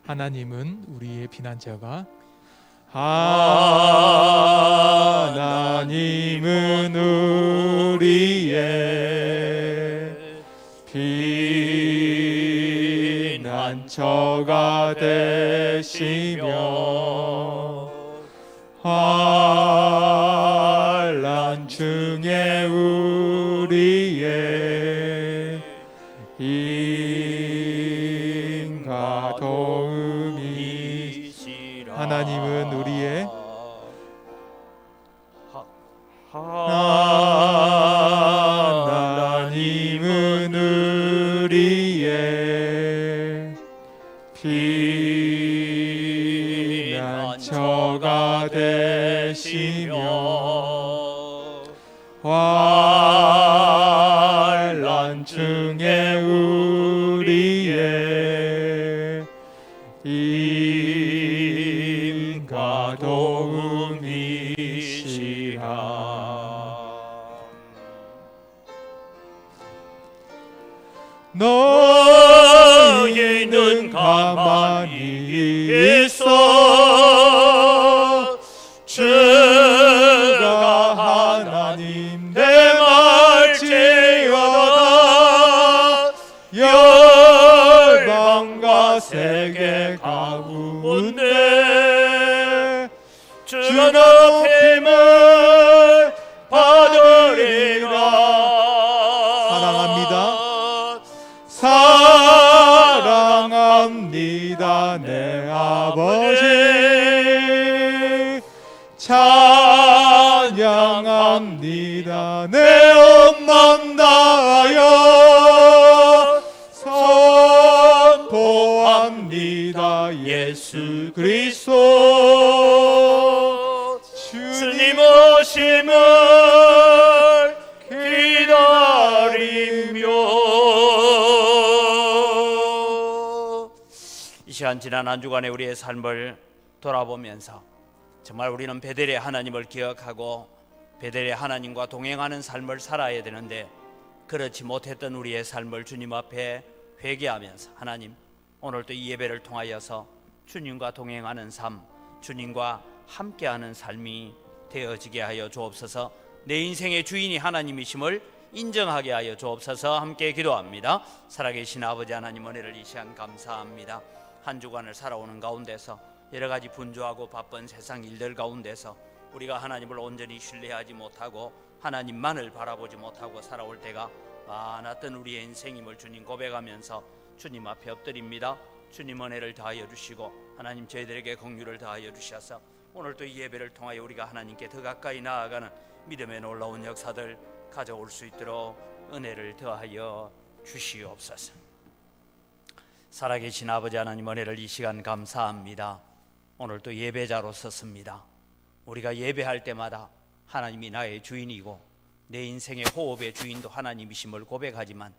하나님은 우리의 피난처가 하나님은 우리의 피난처가 되시며 환난 중에 우리의 힘과 도움이시라. 하나님은 우리의 하나님은 우리의 피난처가 되시며 환난 중에 우리의 힘과 도움이시라. 너희는 가만히 있어 주가 하나님 내 말지어다. 열방과 세계 가운데 주가 높임을 받으리라. 사랑합니다. 사랑합니다 내 아버지. 찬양합니다 내 엄만 다하여. 선포합니다 예수 그리스도. 주님 오심을 기다리며. 이 시간 지난 한 주간의 우리의 삶을 돌아보면서 정말 우리는 베델의 하나님을 기억하고 베델의 하나님과 동행하는 삶을 살아야 되는데 그렇지 못했던 우리의 삶을 주님 앞에 회개하면서 하나님 오늘도 이 예배를 통하여서 주님과 동행하는 삶, 주님과 함께하는 삶이 되어지게 하여 주옵소서. 내 인생의 주인이 하나님이심을 인정하게 하여 주옵소서. 함께 기도합니다. 살아계신 아버지 하나님, 은혜를 이 시간 감사합니다. 한 주간을 살아오는 가운데서 여러 가지 분주하고 바쁜 세상 일들 가운데서 우리가 하나님을 온전히 신뢰하지 못하고 하나님만을 바라보지 못하고 살아올 때가 많았던 우리의 인생임을 주님 고백하면서 주님 앞에 엎드립니다. 주님 은혜를 다하여 주시고 하나님 저희들에게 긍휼을 다하여 주셔서 오늘 또 이 예배를 통하여 우리가 하나님께 더 가까이 나아가는 믿음의 놀라운 역사들 가져올 수 있도록 은혜를 더하여 주시옵소서. 살아계신 아버지 하나님, 은혜를 이 시간 감사합니다. 오늘 또 예배자로 섰습니다. 우리가 예배할 때마다 하나님이 나의 주인이고 내 인생의 호흡의 주인도 하나님이심을 고백하지만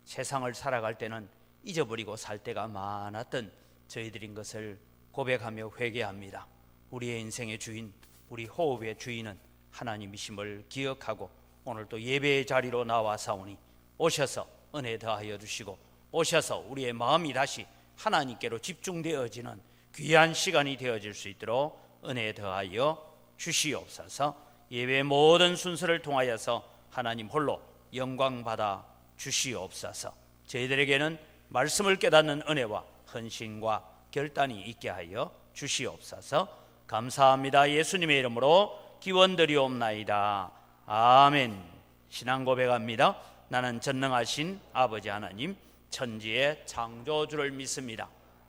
세상을 살아갈 때는 잊어버리고 살 때가 많았던 저희들인 것을 고백하며 회개합니다. 우리의 인생의 주인, 우리 호흡의 주인은 하나님이심을 기억하고 오늘 또 예배의 자리로 나와 사오니 오셔서 은혜 더하여 주시고 오셔서 우리의 마음이 다시 하나님께로 집중되어지는 귀한 시간이 되어질 수 있도록 은혜 더하여 주시옵소서. 예배의 모든 순서를 통하여서 하나님 홀로 영광 받아 주시옵소서. 저희들에게는 말씀을 깨닫는 은혜와 헌신과 결단이 있게 하여 주시옵소서. 감사합니다. 예수님의 이름으로 기원드리옵나이다. 아멘. 신앙 고백합니다. 나는 전능하신 아버지 하나님, 천지의 창조주를 믿습니다.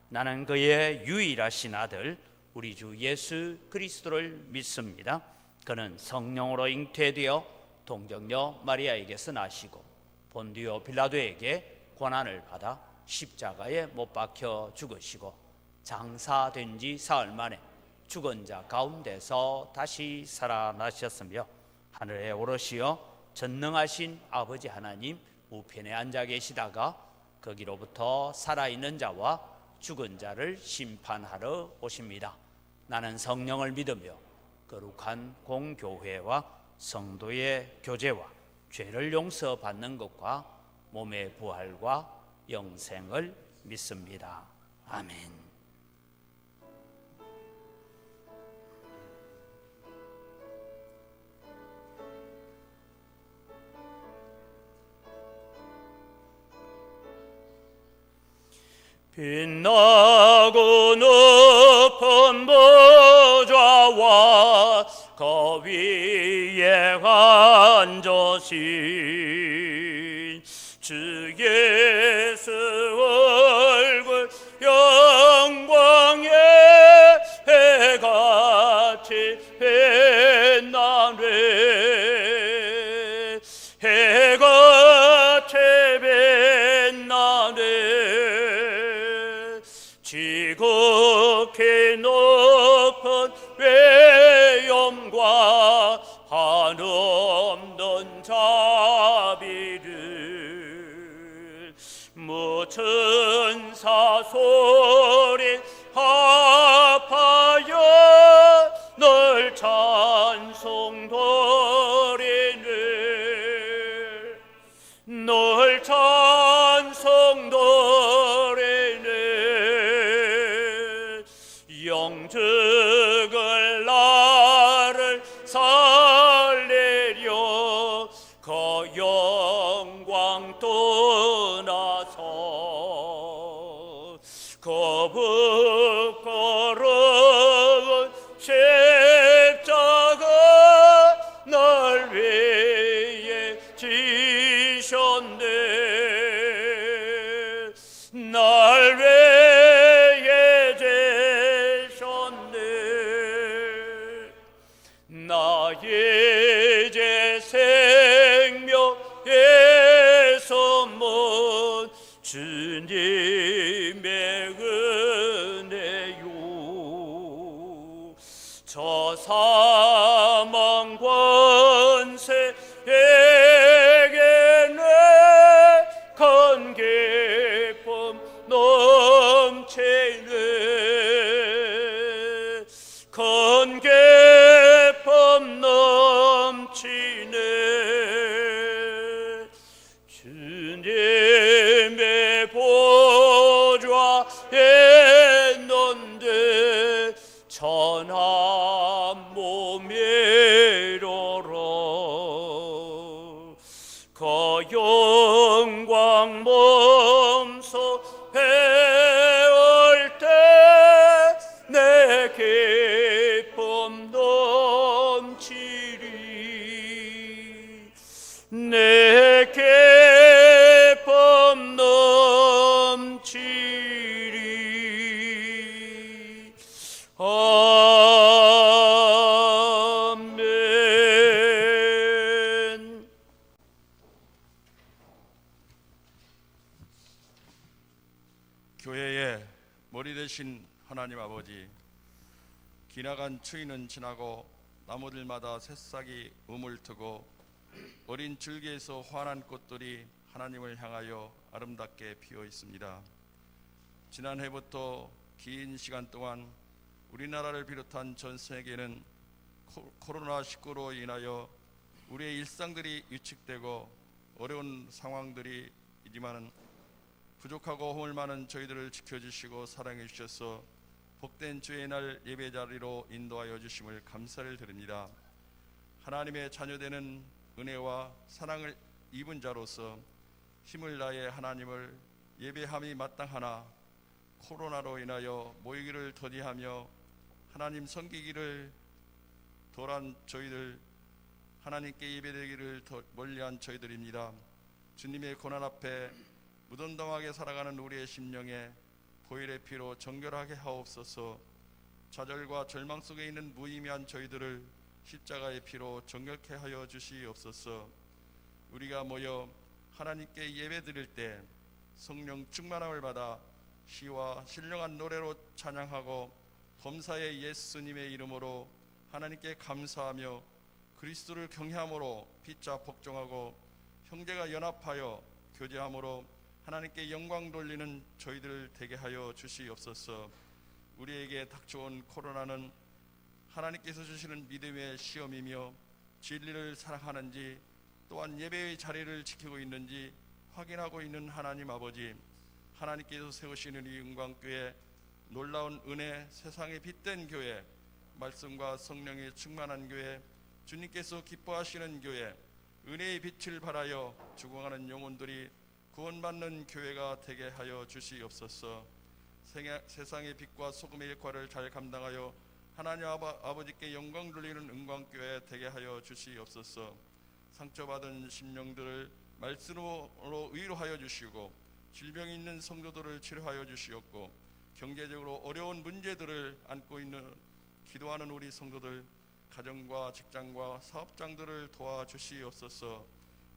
나는 그의 유일하신 아들 우리 주 예수 그리스도를 믿습니다. 그는 성령으로 잉태되어 동정녀 마리아에게서 나시고 본디오 빌라도에게 고난을 받아 십자가에 못 박혀 죽으시고 장사된 지 사흘 만에 죽은 자 가운데서 다시 살아나셨으며 하늘에 오르시어 전능하신 아버지 하나님 우편에 앉아 계시다가 거기로부터 살아있는 자와 죽은 자를 심판하러 오십니다. 나는 성령을 믿으며 거룩한 공교회와 성도의 교제와 죄를 용서받는 것과 몸의 부활과 영생을 믿습니다. 아멘. 빛나고 높은 보좌와 그 위에 앉으신 주 예수 얼굴 영광의 해같이 빛나네 해같이 빛나네 지극히 높은 외염과 한없는 자비를 무슨 사소리 합하여 널 찬송드리네 널 찬송드리네 영적을 나를 살리려 그 영광 떠나서 그 부끄러운 십자가 날 위해 지셨네 날 위해 지셨네 나 이제 생명의 선물 주님의 은혜요 저 사망 권세에게는 큰 기쁨 넘치네 큰 기쁨 넘치네 주님의 보좌에 있는데 천한 몸이로라 그 영광 몸소 배울 때 내 기쁨 넘치리 내 기쁨 넘치리 아멘. 교회의 머리 되신 하나님 아버지, 지나간 추위는 지나고 나무들마다 새싹이 우물트고 어린 줄기에서 환한 꽃들이 하나님을 향하여 아름답게 피어 있습니다. 지난해부터 긴 시간 동안 우리나라를 비롯한 전 세계는 코로나19로 인하여 우리의 일상들이 위축되고 어려운 상황들이지만 부족하고 허물 많은 저희들을 지켜주시고 사랑해 주셔서 복된 주의 날 예배 자리로 인도하여 주심을 감사를 드립니다. 하나님의 자녀되는 은혜와 사랑을 입은 자로서 힘을 다해 하나님을 예배함이 마땅하나 코로나로 인하여 모이기를 더디하며 하나님 섬기기를 덜한 저희들, 하나님께 예배드리기를 더 멀리한 저희들입니다. 주님의 고난 앞에 무덤덤하게 살아가는 우리의 심령에 보혈의 피로 정결하게 하옵소서. 좌절과 절망 속에 있는 무의미한 저희들을 십자가의 피로 정결케 하여 주시옵소서. 우리가 모여 하나님께 예배드릴 때 성령 충만함을 받아 시와 신령한 노래로 찬양하고 범사의 예수님의 이름으로 하나님께 감사하며 그리스도를 경외함으로 빚자 복종하고 형제가 연합하여 교제함으로 하나님께 영광 돌리는 저희들 되게 하여 주시옵소서. 우리에게 닥쳐온 코로나는 하나님께서 주시는 믿음의 시험이며 진리를 사랑하는지 또한 예배의 자리를 지키고 있는지 확인하고 있는 하나님 아버지, 하나님께서 세우시는 이 은광교회, 놀라운 은혜, 세상에 빛된 교회, 말씀과 성령이 충만한 교회, 주님께서 기뻐하시는 교회, 은혜의 빛을 발하여 죽어가는 영혼들이 구원받는 교회가 되게 하여 주시옵소서. 세상의 빛과 소금의 역할을 잘 감당하여 하나님 아버지께 영광 돌리는 은광교회 되게 하여 주시옵소서. 상처받은 심령들을 말씀으로 위로하여 주시고 질병 있는 성도들을 치료하여 주시옵고 경제적으로 어려운 문제들을 안고 있는 기도하는 우리 성도들 가정과 직장과 사업장들을 도와주시옵소서.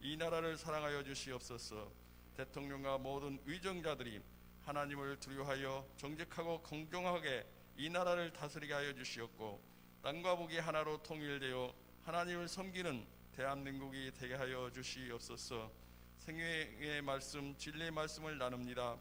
이 나라를 사랑하여 주시옵소서. 대통령과 모든 위정자들이 하나님을 두려워하여 정직하고 공정하게 이 나라를 다스리게 하여 주시옵고 땅과 북이 하나로 통일되어 하나님을 섬기는 대한민국이 되게 하여 주시옵소서. 생명의 말씀, 진리의 말씀을 나눕니다.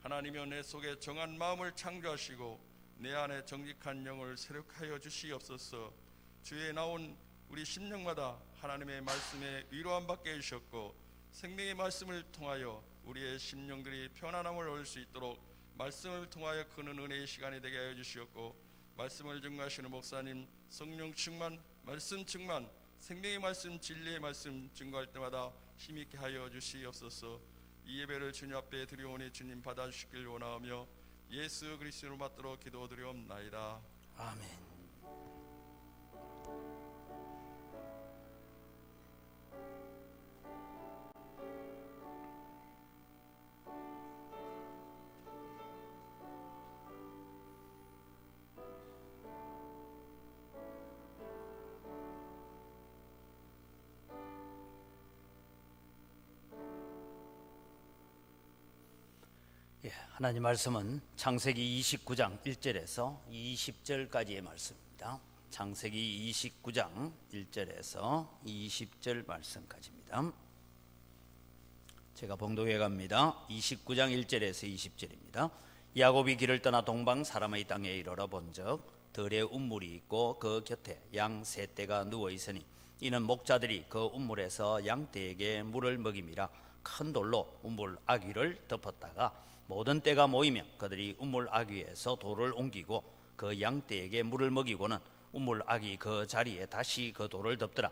하나님이여 내 속에 정한 마음을 창조하시고 내 안에 정직한 영을 세력하여 주시옵소서. 주에 나온 우리 심령마다 하나님의 말씀에 위로함 받게 해주셨고 생명의 말씀을 통하여 우리의 심령들이 편안함을 얻을 수 있도록 말씀을 통하여 크는 은혜의 시간이 되게 하여 주시옵고 말씀을 증거하시는 목사님 성령 충만, 말씀 충만, 생명의 말씀, 진리의 말씀 증거할 때마다 힘있게 하여 주시옵소서. 이 예배를 주님 앞에 드리오니 주님 받아주시길 원하며 예수 그리스도로 받들어 기도드리옵나이다. 아멘. 하나님 말씀은 창세기 29장 1절에서 20절까지의 말씀입니다. 창세기 29장 1절에서 20절 말씀까지입니다. 제가 봉독해 갑니다. 29장 1절에서 20절입니다. 야곱이 길을 떠나 동방 사람의 땅에 이르러 본즉 들에 운물이 있고 그 곁에 양 세 떼가 누워 있으니 이는 목자들이 그 운물에서 양 떼에게 물을 먹임이라. 큰 돌로 운물 아귀를 덮었다가 모든 떼가 모이면 그들이 운물 아귀에서 돌을 옮기고 그 양 떼에게 물을 먹이고는 운물 아귀 그 자리에 다시 그 돌을 덮더라.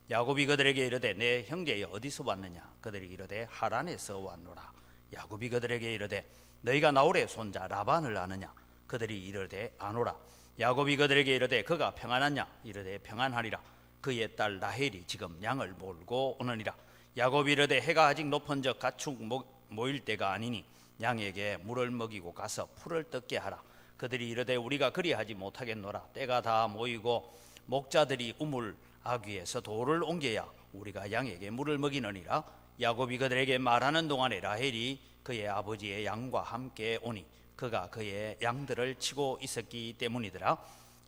야곱이 그들에게 이르되 내 형제여 어디서 왔느냐? 그들이 이르되 하란에서 왔노라. 야곱이 그들에게 이르되 너희가 나홀의 손자 라반을 아느냐? 그들이 이르되 아노라. 야곱이 그들에게 이르되 그가 평안하냐? 이르되 평안하리라. 그의 딸 라헬이 지금 양을 몰고 오느니라. 야곱이 이르되 해가 아직 높은즉 가축 모일 때가 아니니 양에게 물을 먹이고 가서 풀을 뜯게 하라. 그들이 이르되 우리가 그리하지 못하겠노라. 때가 다 모이고 목자들이 우물 아귀에서 돌을 옮겨야 우리가 양에게 물을 먹이느니라. 야곱이 그들에게 말하는 동안에 라헬이 그의 아버지의 양과 함께 오니 그가 그의 양들을 치고 있었기 때문이더라.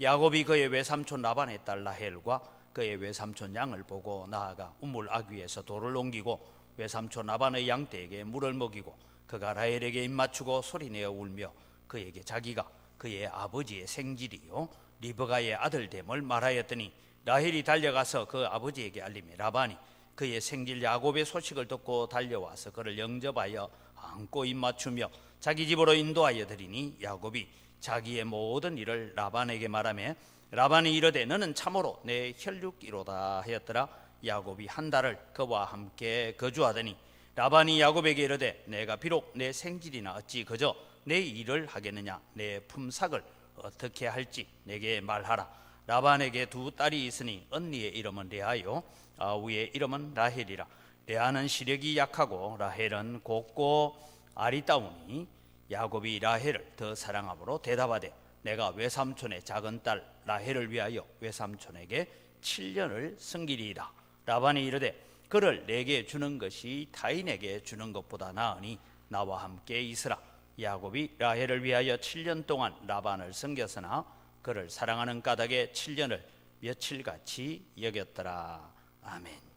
야곱이 그의 외삼촌 라반의 딸 라헬과 그의 외삼촌 양을 보고 나아가 우물 아귀에서 돌을 옮기고 외삼촌 라반의 양떼에게 물을 먹이고 그가 라헬에게 입맞추고 소리내어 울며 그에게 자기가 그의 아버지의 생질이요 리브가의 아들 됨을 말하였더니 라헬이 달려가서 그 아버지에게 알리며 라반이 그의 생질 야곱의 소식을 듣고 달려와서 그를 영접하여 안고 입맞추며 자기 집으로 인도하여 드리니 야곱이 자기의 모든 일을 라반에게 말하며 라반이 이르되 너는 참으로 내 혈육이로다 하였더라. 야곱이 한 달을 그와 함께 거주하더니 라반이 야곱에게 이르되 내가 비록 내 생질이나 어찌 그저 내 일을 하겠느냐? 내 품삯을 어떻게 할지 내게 말하라. 라반에게 두 딸이 있으니 언니의 이름은 레아요 아우의 이름은 라헬이라. 레아는 시력이 약하고 라헬은 곱고 아리따우니 야곱이 라헬을 더 사랑함으로 대답하되 내가 외삼촌의 작은 딸 라헬을 위하여 외삼촌에게 7년을 섬기리이다. 라반이 이르되 그를 내게 주는 것이 타인에게 주는 것보다 나으니 나와 함께 있으라. 야곱이 라헬을 위하여 7년 동안 라반을 섬겼으나 그를 사랑하는 까닭에 7년을 며칠같이 여겼더라. 아멘.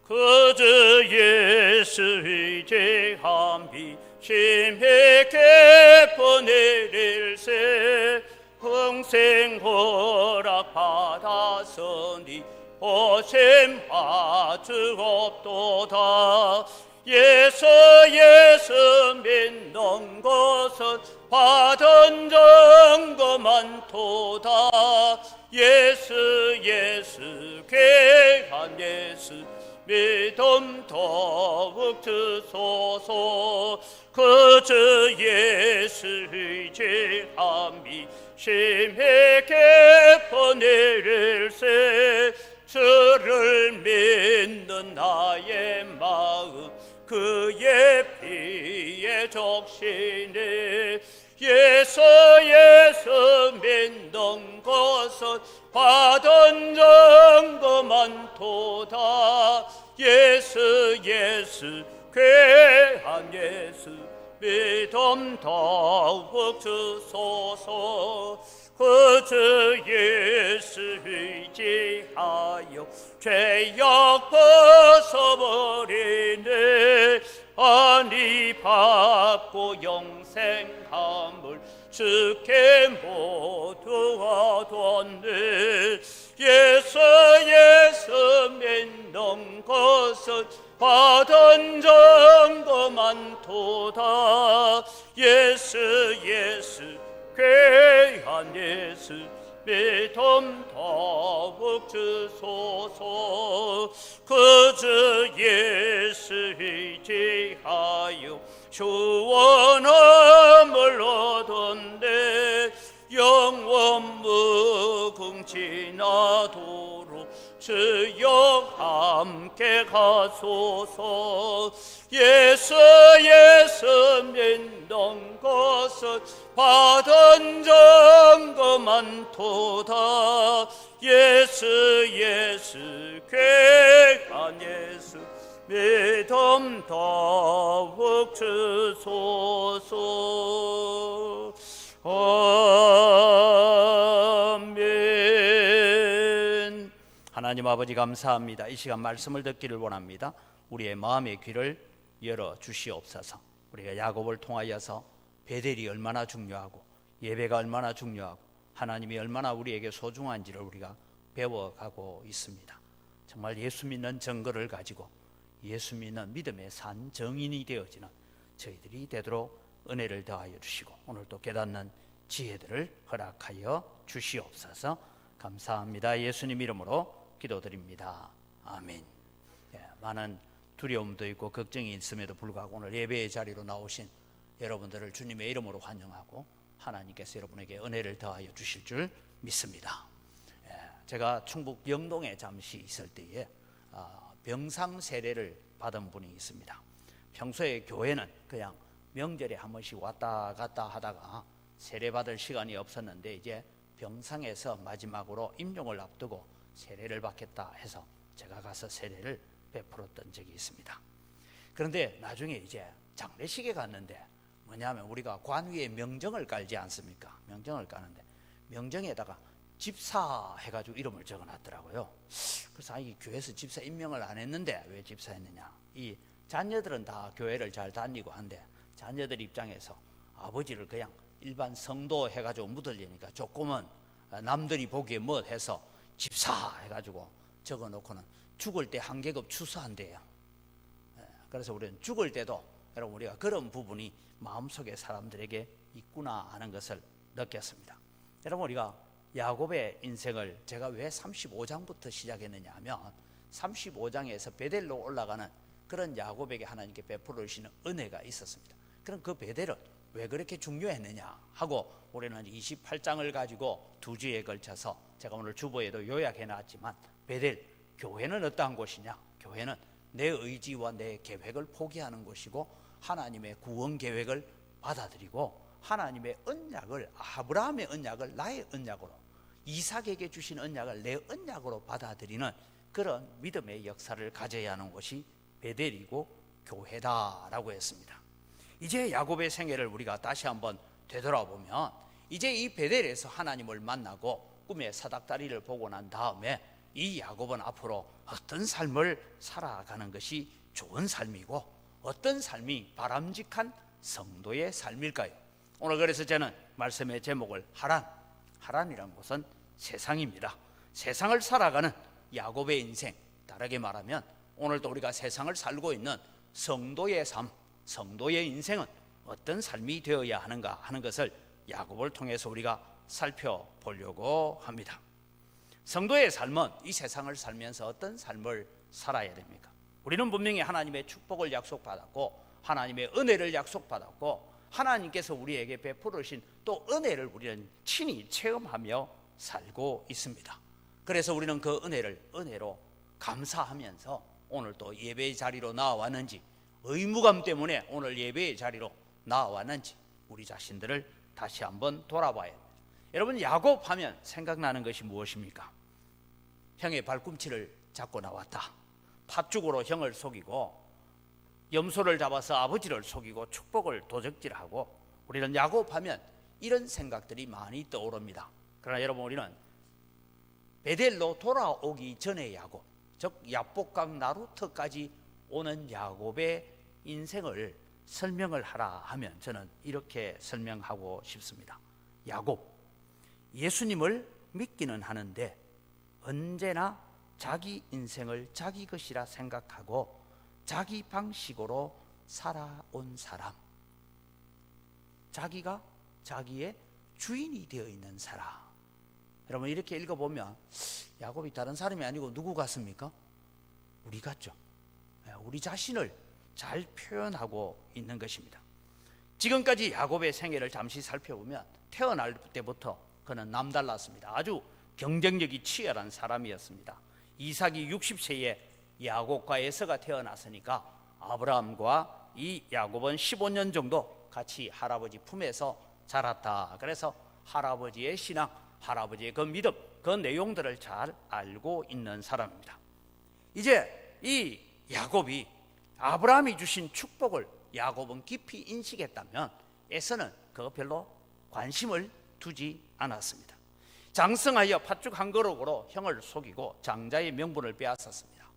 그저 예수의 제한비 심히 내릴세 평생 허락 받았으니 오심하주옵도다. 예수 믿는 것은 받은 증거 많도다. 예수 예수 귀한 예수 믿음 더욱 주소서. 그저 예수 의지함이 심히 깊어 내릴세. 주를 믿는 나의 마음 그의 피에 적시네. 예수 믿는 것은 받은 정도 많도다. 예수 귀한 예수 믿음 더욱 주소서. 그저 예수 의지하여 죄악 벗어버리네. 아니 받고 영생함을 주께 모두 얻었네. 예수 믿는 것은 받은 정도 많도다. 예수 귀한 예수 믿음 더욱 주소서. 그저 예수 의지하여 주원함을 얻었네. 영원 무궁지나도록 주여 함께 가소서. 예수 믿는 것은 받은 정도 많도다. 예수 귀한 예수 믿음 더욱 주소서. 아멘. 하나님 아버지 감사합니다. 이 시간 말씀을 듣기를 원합니다. 우리의 마음의 귀를 열어 주시옵소서. 우리가 야곱을 통하여서 베델이 얼마나 중요하고 예배가 얼마나 중요하고 하나님이 얼마나 우리에게 소중한지를 우리가 배워가고 있습니다. 정말 예수 믿는 증거를 가지고 예수 믿는 믿음의 산 정인이 되어지는 저희들이 되도록 은혜를 더하여 주시고 오늘도 깨닫는 지혜들을 허락하여 주시옵소서. 감사합니다. 예수님 이름으로 기도드립니다. 아멘. 많은 두려움도 있고 걱정이 있음에도 불구하고 오늘 예배의 자리로 나오신 여러분들을 주님의 이름으로 환영하고 하나님께서 여러분에게 은혜를 더하여 주실 줄 믿습니다. 제가 충북 영동에 잠시 있을 때에 병상 세례를 받은 분이 있습니다. 평소에 교회는 그냥 명절에 한 번씩 왔다 갔다 하다가 세례 받을 시간이 없었는데 이제 병상에서 마지막으로 임종을 앞두고 세례를 받겠다 해서 제가 가서 세례를 베풀었던 적이 있습니다. 그런데 나중에 이제 장례식에 갔는데 뭐냐면 우리가 관 위에 명정을 깔지 않습니까? 명정을 까는데 명정에다가 집사 해가지고 이름을 적어놨더라고요. 그래서 이 교회에서 집사 임명을 안 했는데 왜 집사 했느냐? 이 자녀들은 다 교회를 잘 다니고 한데 자녀들 입장에서 아버지를 그냥 일반 성도 해가지고 묻으려니까 조금은 남들이 보기에 뭐 해서 집사 해가지고 적어놓고는 죽을 때 한 계급 추수한대요. 그래서 우리는 죽을 때도 여러분 우리가 그런 부분이 마음속에 사람들에게 있구나 하는 것을 느꼈습니다. 여러분 우리가 야곱의 인생을 제가 왜 35장부터 시작했느냐 하면 35장에서 베델로 올라가는 그런 야곱에게 하나님께 베풀어 주시는 은혜가 있었습니다. 그럼 그 베델은 왜 그렇게 중요했느냐 하고 우리는 28장을 가지고 두 주에 걸쳐서 제가 오늘 주보에도 요약해 놨지만 베델, 교회는 어떠한 곳이냐? 교회는 내 의지와 내 계획을 포기하는 곳이고 하나님의 구원 계획을 받아들이고 하나님의 언약을, 아브라함의 언약을 나의 언약으로, 이삭에게 주신 언약을 내 언약으로 받아들이는 그런 믿음의 역사를 가져야 하는 곳이 베델이고 교회다라고 했습니다. 이제 야곱의 생애를 우리가 다시 한번 되돌아보면 이제 이 베델에서 하나님을 만나고 꿈의 사닥다리를 보고 난 다음에 이 야곱은 앞으로 어떤 삶을 살아가는 것이 좋은 삶이고 어떤 삶이 바람직한 성도의 삶일까요? 오늘 그래서 저는 말씀의 제목을 하란이라는 곳은 세상입니다. 세상을 살아가는 야곱의 인생, 다르게 말하면 오늘도 우리가 세상을 살고 있는 성도의 삶, 성도의 인생은 어떤 삶이 되어야 하는가 하는 것을 야곱을 통해서 우리가 살펴보려고 합니다. 성도의 삶은 이 세상을 살면서 어떤 삶을 살아야 됩니까? 우리는 분명히 하나님의 축복을 약속받았고 하나님의 은혜를 약속받았고 하나님께서 우리에게 베풀으신 또 은혜를 우리는 친히 체험하며 살고 있습니다. 그래서 우리는 그 은혜로 감사하면서 오늘 또 예배의 자리로 나와왔는지, 의무감 때문에 오늘 예배의 자리로 나와왔는지 우리 자신들을 다시 한번 돌아봐야 합니다. 여러분, 야곱하면 생각나는 것이 무엇입니까? 형의 발꿈치를 잡고 나왔다. 팥죽으로 형을 속이고 염소를 잡아서 아버지를 속이고 축복을 도적질하고, 우리는 야곱하면 이런 생각들이 많이 떠오릅니다. 그러나 여러분, 우리는 베델로 돌아오기 전의 야곱, 즉 야복강 나루터까지 오는 야곱의 인생을 설명을 하라 하면 저는 이렇게 설명하고 싶습니다. 야곱, 예수님을 믿기는 하는데 언제나 자기 인생을 자기 것이라 생각하고 자기 방식으로 살아온 사람, 자기가 자기의 주인이 되어 있는 사람. 여러분, 이렇게 읽어보면 야곱이 다른 사람이 아니고 누구 같습니까? 우리 같죠. 우리 자신을 잘 표현하고 있는 것입니다. 지금까지 야곱의 생애를 잠시 살펴보면 태어날 때부터 그는 남달랐습니다. 아주 경쟁력이 치열한 사람이었습니다. 이삭이 60세에 야곱과 에서가 태어났으니까 아브라함과 이 야곱은 15년 정도 같이 할아버지 품에서 자랐다. 그래서 할아버지의 신앙, 할아버지의 그 믿음, 그 내용들을 잘 알고 있는 사람입니다. 이제 이 야곱이 아브라함이 주신 축복을 야곱은 깊이 인식했다면 에서는 그거 별로 관심을 두지 않았습니다. 장성하여 팥죽 한 그릇으로 형을 속이고 장자의 명분을 빼앗았습니다.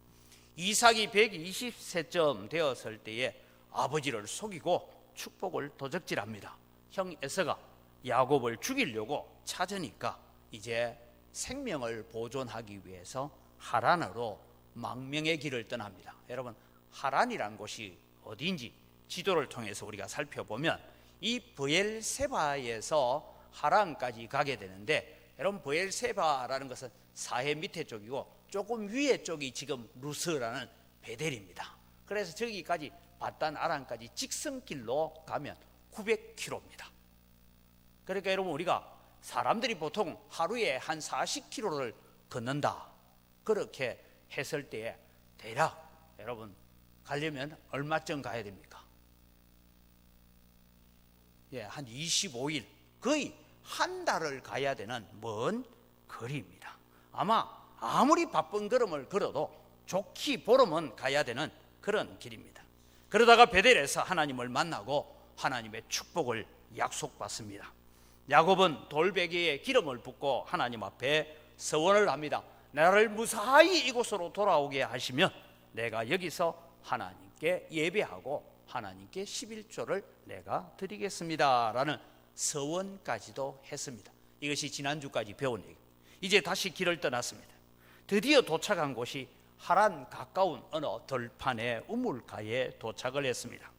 이삭이 120세쯤 되었을 때에 아버지를 속이고 축복을 도적질합니다. 형 에서가 야곱을 죽이려고 찾으니까 이제 생명을 보존하기 위해서 하란으로 망명의 길을 떠납니다. 여러분, 하란이란 곳이 어디인지 지도를 통해서 우리가 살펴보면 이 브엘세바에서 하란까지 가게 되는데, 여러분, 브엘세바라는 것은 사해 밑에 쪽이고 조금 위에 쪽이 지금 루스라는 베델입니다. 그래서 저기까지 바단 아란까지 직선길로 가면 900km입니다. 그러니까 여러분, 우리가 사람들이 보통 하루에 한 40km를 걷는다 그렇게 했을 때에 대략 여러분 가려면 얼마쯤 가야 됩니까? 한 25일, 거의 한 달을 가야 되는 먼 거리입니다. 아무리 바쁜 걸음을 걸어도 좋기 보름은 가야 되는 그런 길입니다. 그러다가 베델에서 하나님을 만나고 하나님의 축복을 약속받습니다. 야곱은 돌베개에 기름을 붓고 하나님 앞에 서원을 합니다. 나를 무사히 이곳으로 돌아오게 하시면 내가 여기서 하나님께 예배하고 하나님께 11조를 내가 드리겠습니다 라는 서원까지도 했습니다. 이것이 지난주까지 배운 얘기. 이제 다시 길을 떠났습니다. 드디어 도착한 곳이 하란 가까운 어느 들판의 우물가에 도착을 했습니다.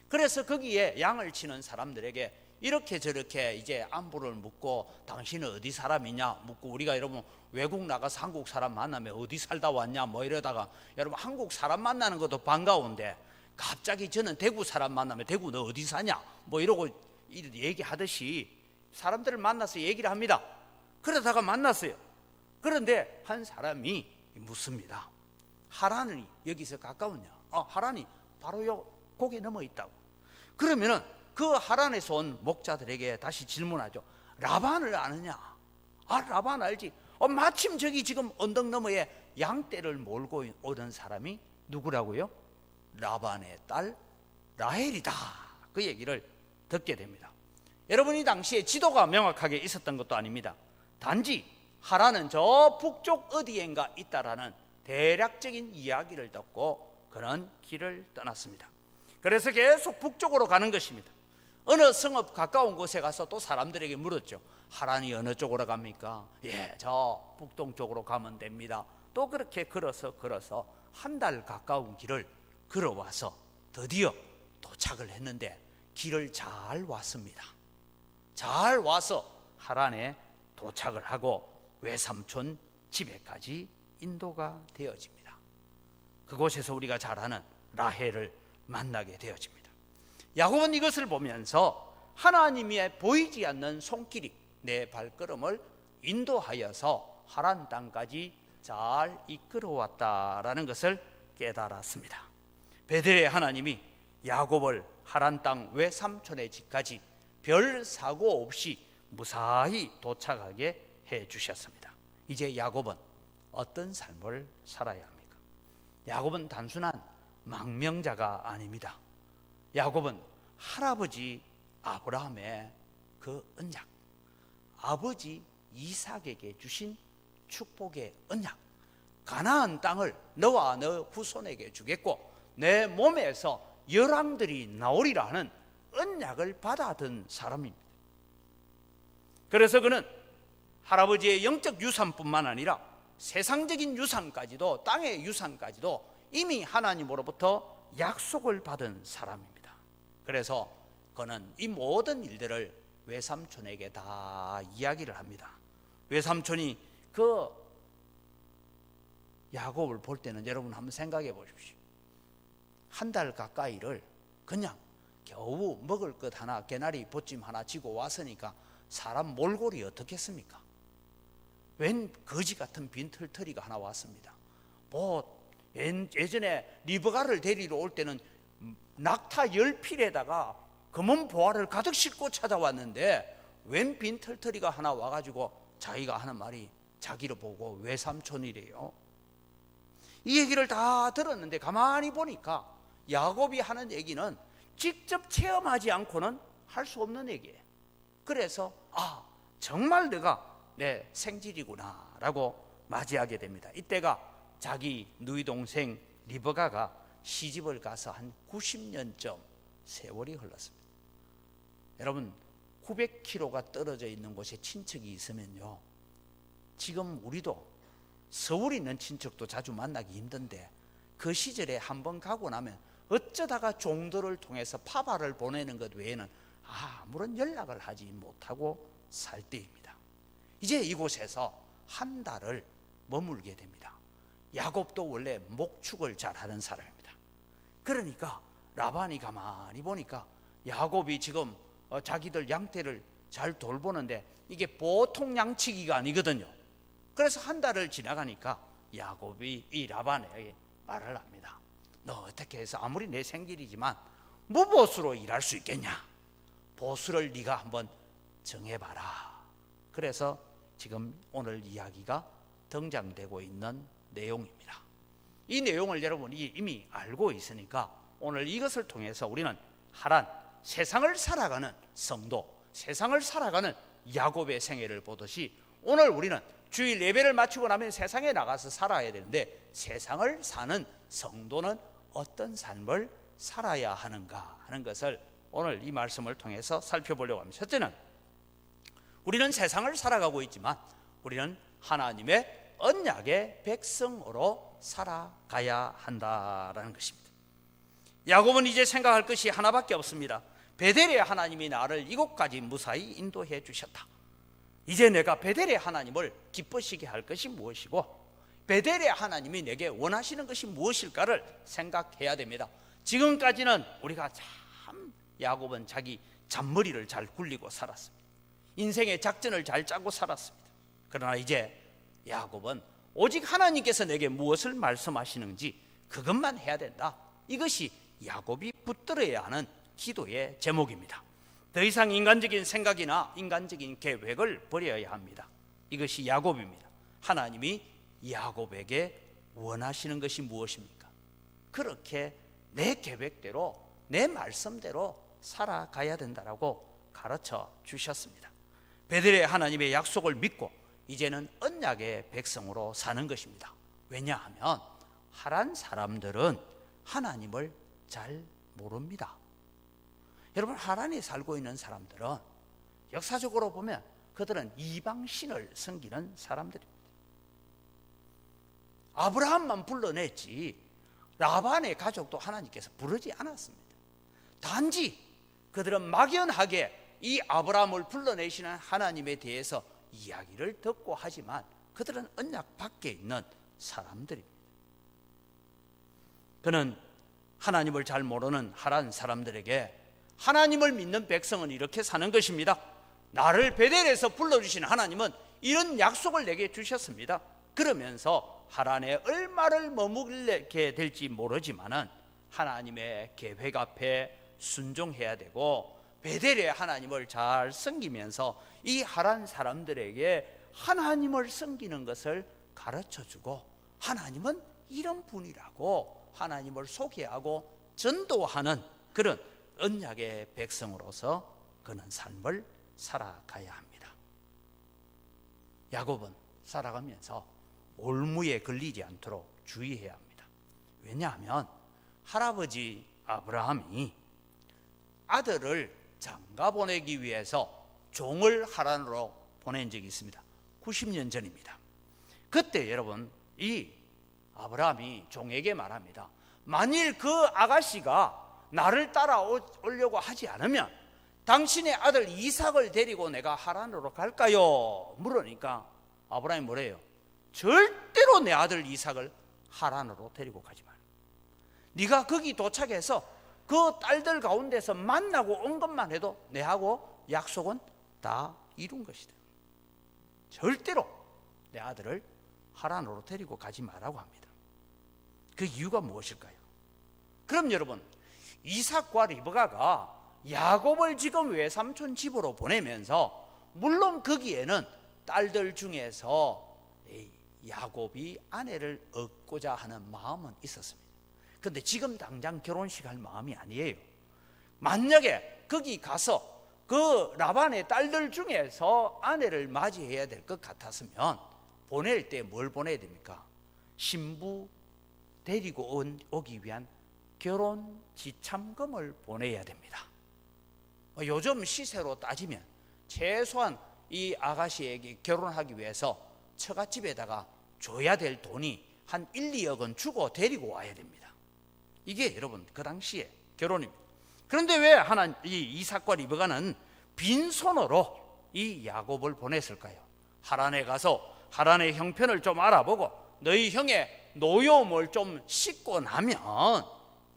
그래서 거기에 양을 치는 사람들에게 이렇게 저렇게 이제 안부를 묻고 당신은 어디 사람이냐 묻고, 우리가 여러분 외국 나가서 한국 사람 만나면 어디 살다 왔냐 뭐 이러다가 여러분 한국 사람 만나는 것도 반가운데 갑자기 저는 대구 사람 만나면 대구 너 어디 사냐 뭐 이러고 얘기하듯이 사람들을 만나서 얘기를 합니다. 그러다가 만났어요. 그런데 한 사람이 묻습니다. 하란이 여기서 가까우냐? 하란이 바로 요 고개 넘어 있다고. 그러면은 그 하란에서 온 목자들에게 다시 질문하죠. 라반을 아느냐? 라반 알지? 마침 저기 지금 언덕 너머에 양떼를 몰고 오던 사람이 누구라고요? 라반의 딸 라헬이다. 그 얘기를 듣게 됩니다. 여러분이 당시에 지도가 명확하게 있었던 것도 아닙니다. 단지 하란은 저 북쪽 어디엔가 있다라는 대략적인 이야기를 듣고 그런 길을 떠났습니다. 그래서 계속 북쪽으로 가는 것입니다. 어느 성읍 가까운 곳에 가서 또 사람들에게 물었죠. 하란이 어느 쪽으로 갑니까? 저 북동쪽으로 가면 됩니다. 또 그렇게 걸어서 한 달 가까운 길을 걸어와서 드디어 도착을 했는데 길을 잘 왔습니다. 잘 와서 하란에 도착을 하고 외삼촌 집에까지 인도가 되어집니다. 그곳에서 우리가 잘 아는 라헬을 만나게 되어집니다. 야곱은 이것을 보면서 하나님의 보이지 않는 손길이 내 발걸음을 인도하여서 하란 땅까지 잘 이끌어왔다라는 것을 깨달았습니다. 베델의 하나님이 야곱을 하란 땅 외삼촌의 집까지 별 사고 없이 무사히 도착하게 해주셨습니다. 이제 야곱은 어떤 삶을 살아야 합니까? 야곱은 단순한 망명자가 아닙니다. 야곱은 할아버지 아브라함의 그 언약, 아버지 이삭에게 주신 축복의 언약, 가나안 땅을 너와 너 후손에게 주겠고 내 몸에서 열왕들이 나오리라 하는 언약을 받아든 사람입니다. 그래서 그는 할아버지의 영적 유산뿐만 아니라 세상적인 유산까지도, 땅의 유산까지도 이미 하나님으로부터 약속을 받은 사람입니다. 그래서 그는 이 모든 일들을 외삼촌에게 다 이야기를 합니다. 외삼촌이 그 야곱을 볼 때는 여러분 한번 생각해 보십시오. 한 달 가까이를 그냥 겨우 먹을 것 하나, 개나리 보찜 하나 지고 왔으니까 사람 몰골이 어떻겠습니까? 웬 거지 같은 빈털터리가 하나 왔습니다. 예전에 리브가를 데리러 올 때는 낙타 10필에다가 금은 보화를 가득 싣고 찾아왔는데 웬 빈털터리가 하나 와가지고 자기가 하는 말이 자기를 보고 외삼촌이래요. 이 얘기를 다 들었는데 가만히 보니까 야곱이 하는 얘기는 직접 체험하지 않고는 할 수 없는 얘기예요. 그래서 정말 내가 내 생질이구나 라고 맞이하게 됩니다. 이때가 자기 누이 동생 리브가가 시집을 가서 한 90년쯤 세월이 흘렀습니다. 여러분 900km가 떨어져 있는 곳에 친척이 있으면요, 지금 우리도 서울에 있는 친척도 자주 만나기 힘든데 그 시절에 한번 가고 나면 어쩌다가 종도를 통해서 파바를 보내는 것 외에는 아무런 연락을 하지 못하고 살 때입니다. 이제 이곳에서 한 달을 머물게 됩니다. 야곱도 원래 목축을 잘하는 사람입니다. 그러니까 라반이 가만히 보니까 야곱이 지금 자기들 양떼를 잘 돌보는데 이게 보통 양치기가 아니거든요. 그래서 한 달을 지나가니까 야곱이 이 라반에게 말을 합니다. 너 어떻게 해서 아무리 내 생길이지만 무보수로 일할 수 있겠냐? 보수를 네가 한번 정해봐라. 그래서 지금 오늘 이야기가 등장되고 있는 내용입니다. 이 내용을 여러분이 이미 알고 있으니까 오늘 이것을 통해서 우리는 하란, 세상을 살아가는 성도, 세상을 살아가는 야곱의 생애를 보듯이 오늘 우리는 주일 예배를 마치고 나면 세상에 나가서 살아야 되는데 세상을 사는 성도는 어떤 삶을 살아야 하는가 하는 것을 오늘 이 말씀을 통해서 살펴보려고 합니다. 첫째는 우리는 세상을 살아가고 있지만 우리는 하나님의 언약의 백성으로 살아가야 한다라는 것입니다. 야곱은 이제 생각할 것이 하나밖에 없습니다. 베델의 하나님이 나를 이곳까지 무사히 인도해 주셨다. 이제 내가 베델의 하나님을 기쁘시게 할 것이 무엇이고 베델의 하나님이 내게 원하시는 것이 무엇일까를 생각해야 됩니다. 지금까지는 우리가 참 야곱은 자기 잔머리를 잘 굴리고 살았습니다. 인생의 작전을 잘 짜고 살았습니다. 그러나 이제 야곱은 오직 하나님께서 내게 무엇을 말씀하시는지 그것만 해야 된다. 이것이 야곱이 붙들어야 하는 기도의 제목입니다. 더 이상 인간적인 생각이나 인간적인 계획을 버려야 합니다. 이것이 야곱입니다. 하나님이 야곱에게 원하시는 것이 무엇입니까? 그렇게 내 계획대로 내 말씀대로 살아가야 된다라고 가르쳐 주셨습니다. 베델의 하나님의 약속을 믿고 이제는 언약의 백성으로 사는 것입니다. 왜냐하면 하란 사람들은 하나님을 잘 모릅니다. 여러분 하란에 살고 있는 사람들은 역사적으로 보면 그들은 이방신을 섬기는 사람들입니다. 아브라함만 불러냈지 라반의 가족도 하나님께서 부르지 않았습니다. 단지 그들은 막연하게 이 아브라함을 불러내시는 하나님에 대해서 이야기를 듣고 하지만 그들은 언약 밖에 있는 사람들입니다. 그는 하나님을 잘 모르는 하란 사람들에게 하나님을 믿는 백성은 이렇게 사는 것입니다. 나를 베델에서 불러주신 하나님은 이런 약속을 내게 주셨습니다. 그러면서 하란에 얼마를 머물게 될지 모르지만은 하나님의 계획 앞에 순종해야 되고 베델의 하나님을 잘 섬기면서 이 하란 사람들에게 하나님을 섬기는 것을 가르쳐주고 하나님은 이런 분이라고 하나님을 소개하고 전도하는 그런 언약의 백성으로서 그는 삶을 살아가야 합니다. 야곱은 살아가면서 올무에 걸리지 않도록 주의해야 합니다. 왜냐하면 할아버지 아브라함이 아들을 장가 보내기 위해서 종을 하란으로 보낸 적이 있습니다. 90년 전입니다. 그때 여러분 이 아브라함이 종에게 말합니다. 만일 그 아가씨가 나를 따라오려고 하지 않으면 당신의 아들 이삭을 데리고 내가 하란으로 갈까요? 물으니까 아브라함이 뭐래요? 절대로 내 아들 이삭을 하란으로 데리고 가지 마라. 네가 거기 도착해서 그 딸들 가운데서 만나고 온 것만 해도 내하고 약속은 다 이룬 것이다. 절대로 내 아들을 하란으로 데리고 가지 말라고 합니다. 그 이유가 무엇일까요? 그럼 여러분 이삭과 리브가가 야곱을 지금 외삼촌 집으로 보내면서 물론 거기에는 딸들 중에서 야곱이 아내를 얻고자 하는 마음은 있었습니다. 그런데 지금 당장 결혼식 할 마음이 아니에요. 만약에 거기 가서 그 라반의 딸들 중에서 아내를 맞이해야 될 것 같았으면 보낼 때 뭘 보내야 됩니까? 신부 데리고 오기 위한 결혼 지참금을 보내야 됩니다. 요즘 시세로 따지면 최소한 이 아가씨에게 결혼하기 위해서 처갓집에다가 줘야 될 돈이 한 1, 2억은 주고 데리고 와야 됩니다. 이게 여러분 그 당시에 결혼입니다. 그런데 왜 이 이삭과 리브가는 빈손으로 이 야곱을 보냈을까요? 하란에 가서 하란의 형편을 좀 알아보고 너희 형의 노여움을 좀 씻고 나면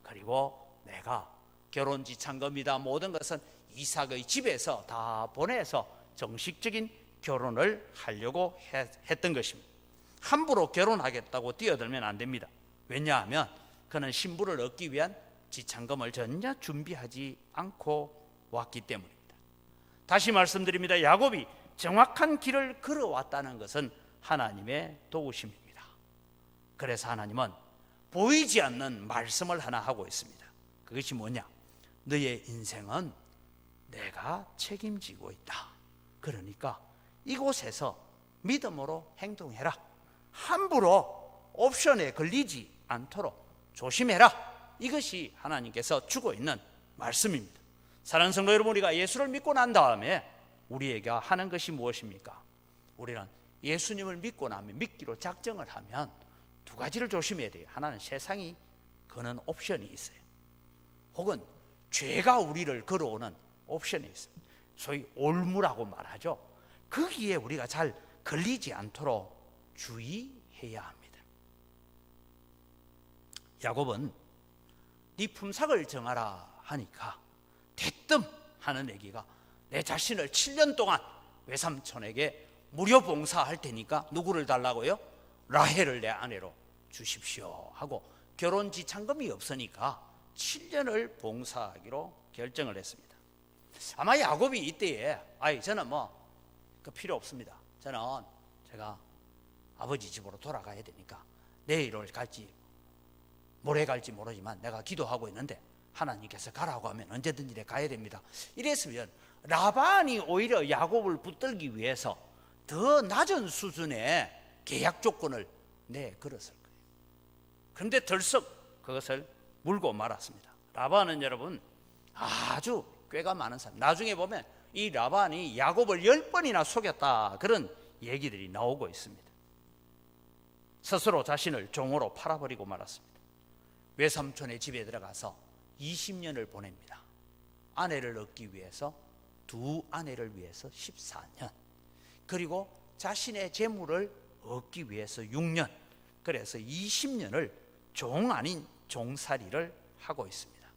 그리고 내가 결혼지참금이다 모든 것은 이삭의 집에서 다 보내서 정식적인 결혼을 하려고 했던 것입니다. 함부로 결혼하겠다고 뛰어들면 안 됩니다. 왜냐하면 그는 신부를 얻기 위한 지참금을 전혀 준비하지 않고 왔기 때문입니다. 다시 말씀드립니다. 야곱이 정확한 길을 걸어왔다는 것은 하나님의 도우심입니다. 그래서 하나님은 보이지 않는 말씀을 하나 하고 있습니다. 그것이 뭐냐? 너의 인생은 내가 책임지고 있다. 그러니까 이곳에서 믿음으로 행동해라. 함부로 옵션에 걸리지 않도록 조심해라. 이것이 하나님께서 주고 있는 말씀입니다. 사랑하는 성도 여러분, 우리가 예수를 믿고 난 다음에 우리에게 하는 것이 무엇입니까? 우리는 예수님을 믿고 나면 믿기로 작정을 하면 두 가지를 조심해야 돼요. 하나는 세상이 거는 옵션이 있어요. 혹은 죄가 우리를 걸어오는 옵션이 있어요. 소위 올무라고 말하죠. 거기에 우리가 잘 걸리지 않도록 주의해야 합니다. 야곱은 네 품삯을 정하라 하니까 대뜸 하는 얘기가 내 자신을 7년 동안 외삼촌에게 무료 봉사할 테니까 누구를 달라고요? 라헬을 내 아내로 주십시오 하고 결혼 지참금이 없으니까 7년을 봉사하기로 결정을 했습니다. 아마 야곱이 이때에 저는 그 필요 없습니다. 저는 제가 아버지 집으로 돌아가야 되니까 내일을 갈지 모레 갈지 모르지만 내가 기도하고 있는데 하나님께서 가라고 하면 언제든지 가야 됩니다. 이랬으면 라반이 오히려 야곱을 붙들기 위해서 더 낮은 수준의 계약 조건을 내걸었을 거예요. 그런데 덜썩 그것을 물고 말았습니다. 라반은 여러분 아주 꾀가 많은 사람. 나중에 보면 이 라반이 야곱을 10번이나 속였다 그런 얘기들이 나오고 있습니다. 스스로 자신을 종으로 팔아버리고 말았습니다. 외삼촌의 집에 들어가서 20년을 보냅니다. 아내를 얻기 위해서 두 아내를 위해서 14년, 그리고 자신의 재물을 얻기 위해서 6년, 그래서 20년을 종 아닌 종살이를 하고 있습니다.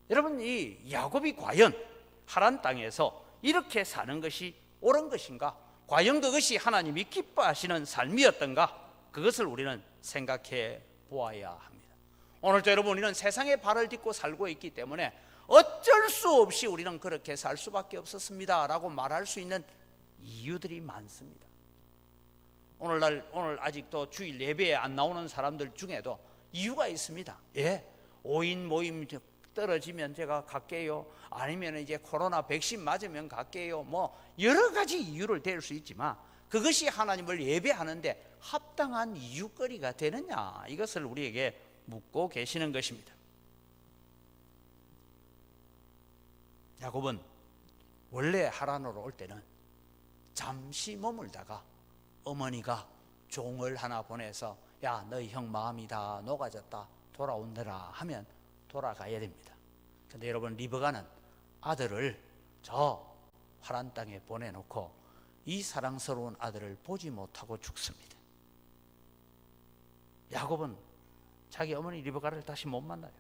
여러분, 이 야곱이 과연 하란 땅에서 이렇게 사는 것이 옳은 것인가? 과연 그것이 하나님이 기뻐하시는 삶이었던가? 그것을 우리는 생각해 보아야 합니다. 오늘도 여러분, 우리는 세상에 발을 딛고 살고 있기 때문에 어쩔 수 없이 우리는 그렇게 살 수밖에 없었습니다 라고 말할 수 있는 이유들이 많습니다. 오늘 아직도 주일 예배에 안 나오는 사람들 중에도 이유가 있습니다. 5인 모임 떨어지면 제가 갈게요. 아니면 이제 코로나 백신 맞으면 갈게요. 뭐 여러 가지 이유를 댈 수 있지만 그것이 하나님을 예배하는데 합당한 이유거리가 되느냐, 이것을 우리에게 묻고 계시는 것입니다. 야곱은 원래 하란으로 올 때는 잠시 머물다가 어머니가 종을 하나 보내서 야, 너희 형 마음이 다 녹아졌다, 돌아온다라 하면 돌아가야 됩니다. 근데 여러분, 리브가는 아들을 저 하란 땅에 보내놓고 이 사랑스러운 아들을 보지 못하고 죽습니다. 야곱은 자기 어머니 리브가를 다시 못 만나요.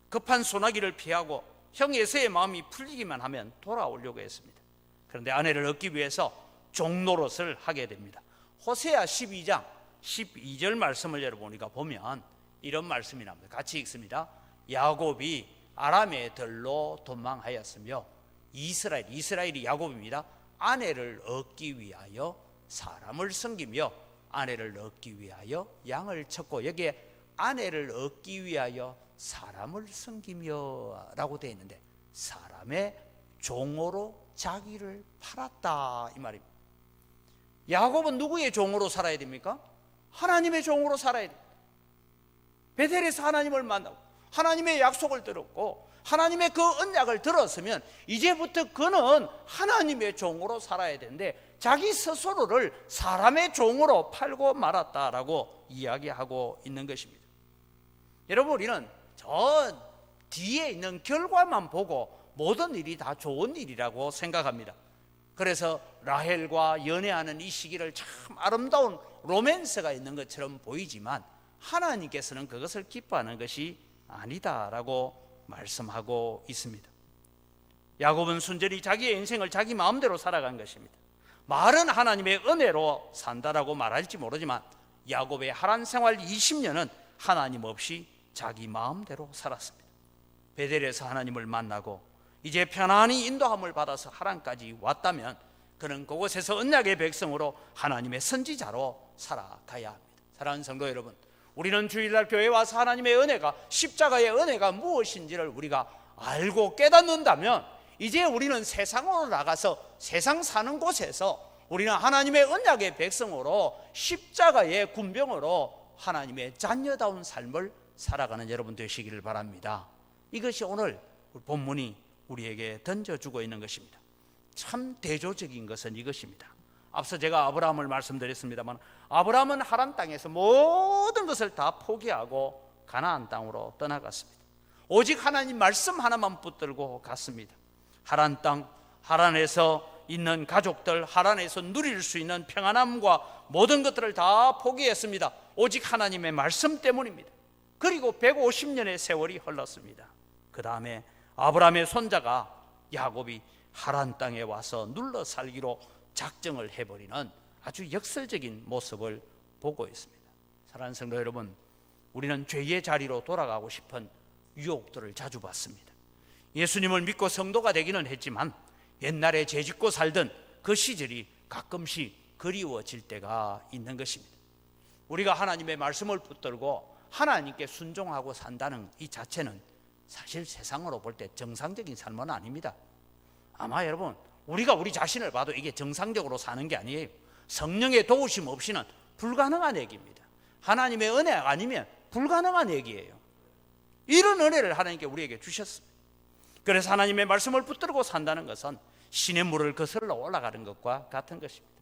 급한 소나기를 피하고 형 에서의 마음이 풀리기만 하면 돌아오려고 했습니다. 그런데 아내를 얻기 위해서 종노릇을 하게 됩니다. 호세아 12장 12절 말씀을 여러분이가 보면 이런 말씀이 납니다. 같이 읽습니다. 야곱이 아람의 들로 도망하였으며 이스라엘이 야곱입니다. 아내를 얻기 위하여 사람을 섬기며 아내를 얻기 위하여 양을 쳤고, 여기에 아내를 얻기 위하여 사람을 섬기며 라고 되어 있는데 사람의 종으로 자기를 팔았다, 이 말입니다. 야곱은 누구의 종으로 살아야 됩니까? 하나님의 종으로 살아야 됩니다. 베델에서 하나님을 만나고 하나님의 약속을 들었고 하나님의 그 언약을 들었으면 이제부터 그는 하나님의 종으로 살아야 되는데 자기 스스로를 사람의 종으로 팔고 말았다라고 이야기하고 있는 것입니다. 여러분, 우리는 저 뒤에 있는 결과만 보고 모든 일이 다 좋은 일이라고 생각합니다. 그래서 라헬과 연애하는 이 시기를 참 아름다운 로맨스가 있는 것처럼 보이지만 하나님께서는 그것을 기뻐하는 것이 아니다라고 말씀하고 있습니다. 야곱은 순전히 자기의 인생을 자기 마음대로 살아간 것입니다. 말은 하나님의 은혜로 산다라고 말할지 모르지만 야곱의 하란 생활 20년은 하나님 없이 자기 마음대로 살았습니다. 베델에서 하나님을 만나고 이제 편안히 인도함을 받아서 하란까지 왔다면 그는 그곳에서 언약의 백성으로 하나님의 선지자로 살아가야 합니다. 사랑하는 성도 여러분, 우리는 주일날 교회에 와서 하나님의 은혜가, 십자가의 은혜가 무엇인지를 우리가 알고 깨닫는다면 이제 우리는 세상으로 나가서 세상 사는 곳에서 우리는 하나님의 언약의 백성으로 십자가의 군병으로 하나님의 자녀다운 삶을 살아가는 여러분 되시기를 바랍니다. 이것이 오늘 본문이 우리에게 던져주고 있는 것입니다. 참 대조적인 것은 이것입니다. 앞서 제가 아브라함을 말씀드렸습니다만 아브라함은 하란 땅에서 모든 것을 다 포기하고 가나안 땅으로 떠나갔습니다. 오직 하나님 말씀 하나만 붙들고 갔습니다. 하란 땅, 하란에서 있는 가족들, 하란에서 누릴 수 있는 평안함과 모든 것들을 다 포기했습니다. 오직 하나님의 말씀 때문입니다. 그리고 150년의 세월이 흘렀습니다. 그 다음에 아브라함의 손자가 야곱이 하란 땅에 와서 눌러 살기로 작정을 해버리는 아주 역설적인 모습을 보고 있습니다. 사랑하는 성도 여러분, 우리는 죄의 자리로 돌아가고 싶은 유혹들을 자주 받습니다. 예수님을 믿고 성도가 되기는 했지만 옛날에 죄짓고 살던 그 시절이 가끔씩 그리워질 때가 있는 것입니다. 우리가 하나님의 말씀을 붙들고 하나님께 순종하고 산다는 이 자체는 사실 세상으로 볼 때 정상적인 삶은 아닙니다. 아마 여러분, 우리가 우리 자신을 봐도 이게 정상적으로 사는 게 아니에요. 성령의 도우심 없이는 불가능한 얘기입니다. 하나님의 은혜가 아니면 불가능한 얘기예요. 이런 은혜를 하나님께 우리에게 주셨습니다. 그래서 하나님의 말씀을 붙들고 산다는 것은 시냇물을 거슬러 올라가는 것과 같은 것입니다.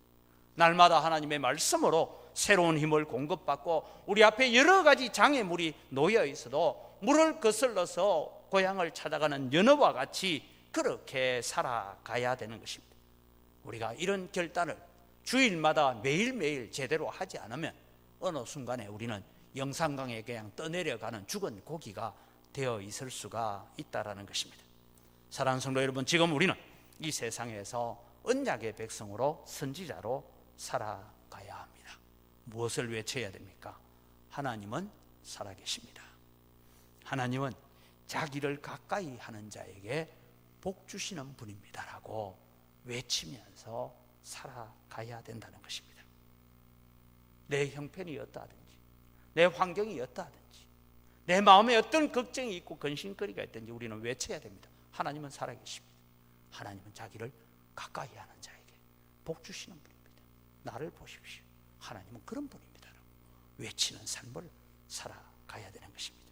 날마다 하나님의 말씀으로 새로운 힘을 공급받고 우리 앞에 여러 가지 장애물이 놓여 있어도 물을 거슬러서 고향을 찾아가는 연어와 같이 그렇게 살아가야 되는 것입니다. 우리가 이런 결단을, 주일마다 매일매일 제대로 하지 않으면 어느 순간에 우리는 영산강에 그냥 떠내려가는 죽은 고기가 되어 있을 수가 있다라는 것입니다. 사랑하는 성도 여러분, 지금 우리는 이 세상에서 언약의 백성으로 선지자로 살아가야 합니다. 무엇을 외쳐야 됩니까? 하나님은 살아계십니다. 하나님은 자기를 가까이 하는 자에게 복 주시는 분입니다라고 외치면서 살아가야 된다는 것입니다. 내 형편이 어떠하든지, 내 환경이 어떠하든지, 내 마음에 어떤 걱정이 있고 근심거리가 있든지 우리는 외쳐야 됩니다. 하나님은 살아계십니다. 하나님은 자기를 가까이 하는 자에게 복 주시는 분입니다. 나를 보십시오. 하나님은 그런 분입니다라고 외치는 삶을 살아가야 되는 것입니다.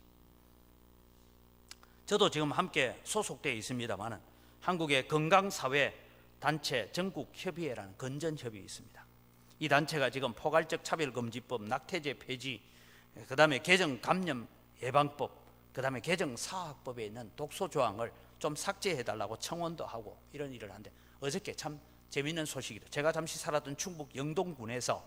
저도 지금 함께 소속되어 있습니다만은 한국의 건강사회 단체 전국협의회라는 건전협의회 있습니다. 이 단체가 지금 포괄적 차별금지법, 낙태죄 폐지, 그 다음에 개정 감염 예방법, 그 다음에 개정 사학법에 있는 독소 조항을 좀 삭제해달라고 청원도 하고 이런 일을 하는데, 어저께 참 재미있는 소식이다. 제가 잠시 살았던 충북 영동군에서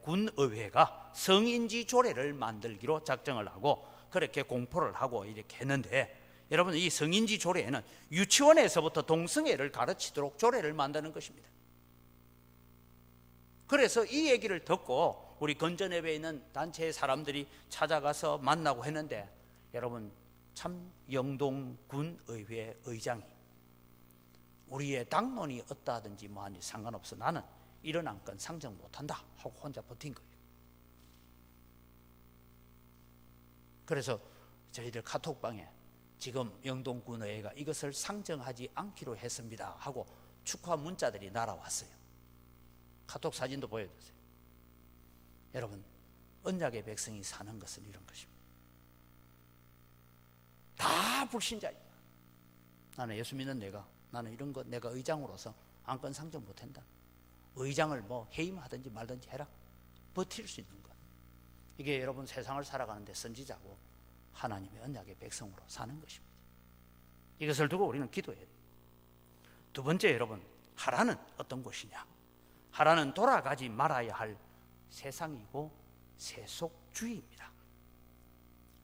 군의회가 성인지 조례를 만들기로 작정을 하고 그렇게 공포를 하고 이렇게 했는데, 여러분, 이 성인지 조례에는 유치원에서부터 동성애를 가르치도록 조례를 만드는 것입니다. 그래서 이 얘기를 듣고 우리 건전협회에 있는 단체의 사람들이 찾아가서 만나고 했는데, 여러분, 참 영동군의회 의장이 우리의 당론이 어떠하든지 뭐하든지 상관없어, 나는 이런 안건 상정 못한다 하고 혼자 버틴 거예요. 그래서 저희들 카톡방에 지금 영동군의회가 이것을 상정하지 않기로 했습니다 하고 축하 문자들이 날아왔어요. 카톡 사진도 보여주세요. 여러분, 언약의 백성이 사는 것은 이런 것입니다. 다 불신자입니다. 나는 예수 믿는 나는 이런 거 내가 의장으로서 안건 상정 못한다. 의장을 뭐 해임하든지 말든지 해라. 버틸 수 있는 것. 이게 여러분 세상을 살아가는데 선지자고 하나님의 언약의 백성으로 사는 것입니다. 이것을 두고 우리는 기도해야 돼요. 두 번째, 여러분, 하라는 어떤 것이냐? 하라는 돌아가지 말아야 할 세상이고 세속주의입니다.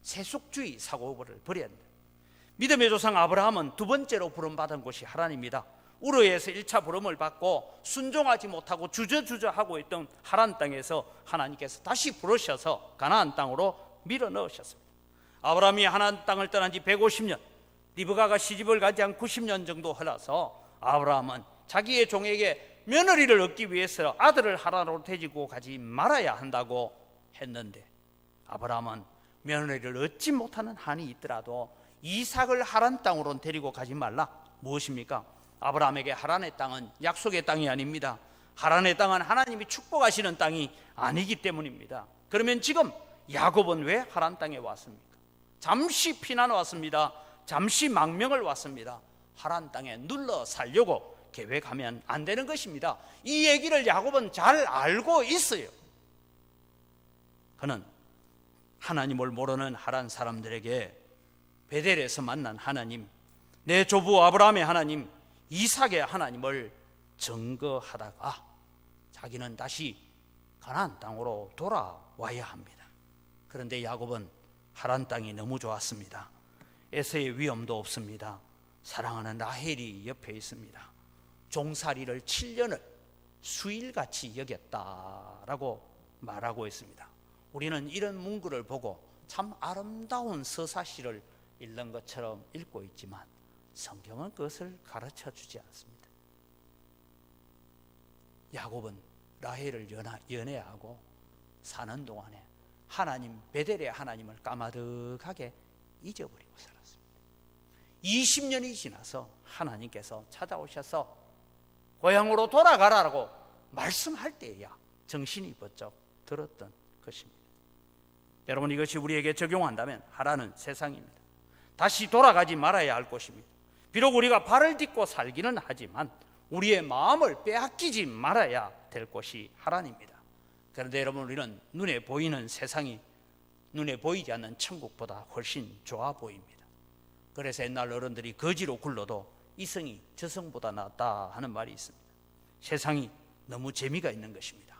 세속주의 사고를 버려야 합니다. 믿음의 조상 아브라함은 두 번째로 부름받은 곳이 하란입니다. 우르에서 1차 부름을 받고 순종하지 못하고 주저하고 있던 하란 땅에서 하나님께서 다시 부르셔서 가나안 땅으로 밀어넣으셨습니다. 아브라함이 하나안 땅을 떠난 지 150년, 리브가가 시집을 가지 않고 90년 정도 흘러서 아브라함은 자기의 종에게 며느리를 얻기 위해서 아들을 하란으로 데리고 가지 말아야 한다고 했는데, 아브라함은 며느리를 얻지 못하는 한이 있더라도 이삭을 하란 땅으로 데리고 가지 말라. 무엇입니까? 아브라함에게 하란의 땅은 약속의 땅이 아닙니다. 하란의 땅은 하나님이 축복하시는 땅이 아니기 때문입니다. 그러면 지금 야곱은 왜 하란 땅에 왔습니까? 잠시 피난 왔습니다. 잠시 망명을 왔습니다. 하란 땅에 눌러 살려고 계획하면 안 되는 것입니다. 이 얘기를 야곱은 잘 알고 있어요. 그는 하나님을 모르는 하란 사람들에게 베델에서 만난 하나님, 내 조부 아브라함의 하나님, 이삭의 하나님을 증거하다가 자기는 다시 가나안 땅으로 돌아와야 합니다. 그런데 야곱은 하란 땅이 너무 좋았습니다. 에서의 위험도 없습니다. 사랑하는 라헬이 옆에 있습니다. 종살이를 7년을 수일같이 여겼다라고 말하고 있습니다. 우리는 이런 문구를 보고 참 아름다운 서사시를 읽는 것처럼 읽고 있지만 성경은 그것을 가르쳐 주지 않습니다. 야곱은 라헬을 연애하고 사는 동안에 하나님, 베델의 하나님을 까마득하게 잊어버리고 살았습니다. 20년이 지나서 하나님께서 찾아오셔서 고향으로 돌아가라고 말씀할 때야 정신이 번쩍 들었던 것입니다. 여러분, 이것이 우리에게 적용한다면 하라는 세상입니다. 다시 돌아가지 말아야 할 곳입니다. 비록 우리가 발을 딛고 살기는 하지만 우리의 마음을 빼앗기지 말아야 될 곳이 하란입니다. 그런데 여러분, 우리는 눈에 보이는 세상이 눈에 보이지 않는 천국보다 훨씬 좋아 보입니다. 그래서 옛날 어른들이 거지로 굴러도 이성이 저성보다 낫다 하는 말이 있습니다. 세상이 너무 재미가 있는 것입니다.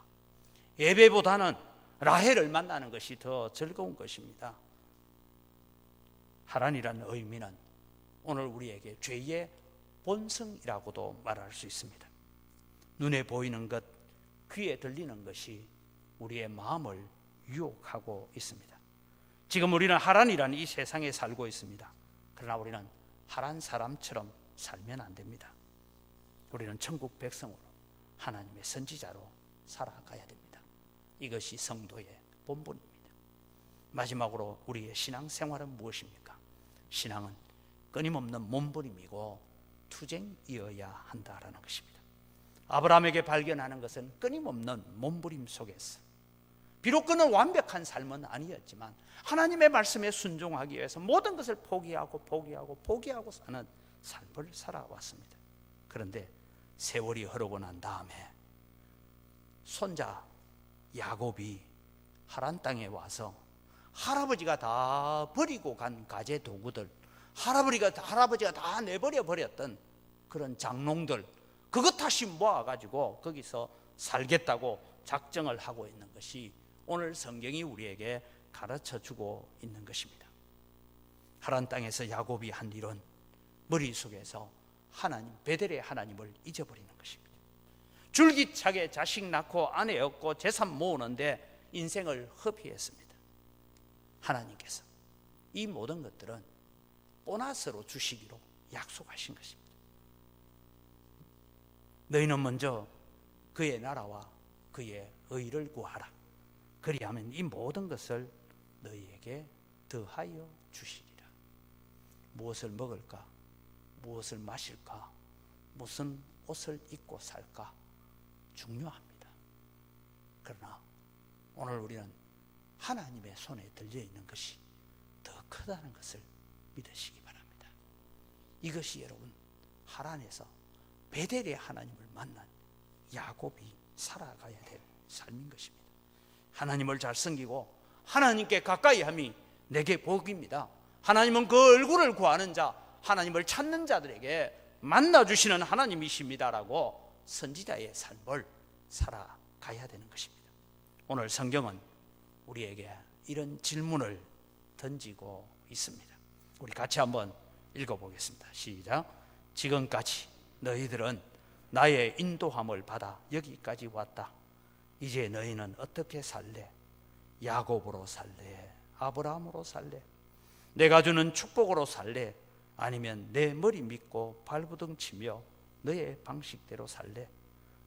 예배보다는 라헬을 만나는 것이 더 즐거운 것입니다. 하란이라는 의미는 오늘 우리에게 죄의 본성이라고도 말할 수 있습니다. 눈에 보이는 것, 귀에 들리는 것이 우리의 마음을 유혹하고 있습니다. 지금 우리는 하란이라는 이 세상에 살고 있습니다. 그러나 우리는 하란 사람처럼 살면 안 됩니다. 우리는 천국 백성으로 하나님의 선지자로 살아가야 됩니다. 이것이 성도의 본분입니다. 마지막으로 우리의 신앙생활은 무엇입니까? 신앙은 끊임없는 몸부림이고 투쟁이어야 한다라는 것입니다. 아브라함에게 발견하는 것은 끊임없는 몸부림 속에서, 비록 그는 완벽한 삶은 아니었지만 하나님의 말씀에 순종하기 위해서 모든 것을 포기하고 사는 삶을 살아왔습니다. 그런데 세월이 흐르고 난 다음에 손자 야곱이 하란 땅에 와서 할아버지가 다 버리고 간 가재 도구들, 할아버지가 다 내버려 버렸던 그런 장롱들, 그것 다시 모아가지고 거기서 살겠다고 작정을 하고 있는 것이 오늘 성경이 우리에게 가르쳐주고 있는 것입니다. 하란 땅에서 야곱이 한 일은 머릿속에서 하나님, 베델의 하나님을 잊어버리는 것입니다. 줄기차게 자식 낳고 아내 얻고 재산 모으는데 인생을 허비했습니다. 하나님께서 이 모든 것들은 보너스로 주시기로 약속하신 것입니다. 너희는 먼저 그의 나라와 그의 의를 구하라. 그리하면 이 모든 것을 너희에게 더하여 주시리라. 무엇을 먹을까? 무엇을 마실까? 무슨 옷을 입고 살까? 중요합니다. 그러나 오늘 우리는 하나님의 손에 들려있는 것이 더 크다는 것을 믿으시기 바랍니다. 이것이 여러분 하란에서 베델의 하나님을 만난 야곱이 살아가야 될 삶인 것입니다. 하나님을 잘 섬기고 하나님께 가까이 함이 내게 복입니다. 하나님은 그 얼굴을 구하는 자, 하나님을 찾는 자들에게 만나주시는 하나님이십니다라고 선지자의 삶을 살아가야 되는 것입니다. 오늘 성경은 우리에게 이런 질문을 던지고 있습니다. 우리 같이 한번 읽어보겠습니다. 시작. 지금까지 너희들은 나의 인도함을 받아 여기까지 왔다. 이제 너희는 어떻게 살래? 야곱으로 살래? 아브라함으로 살래? 내가 주는 축복으로 살래? 아니면 내 머리 믿고 발부둥 치며 너의 방식대로 살래?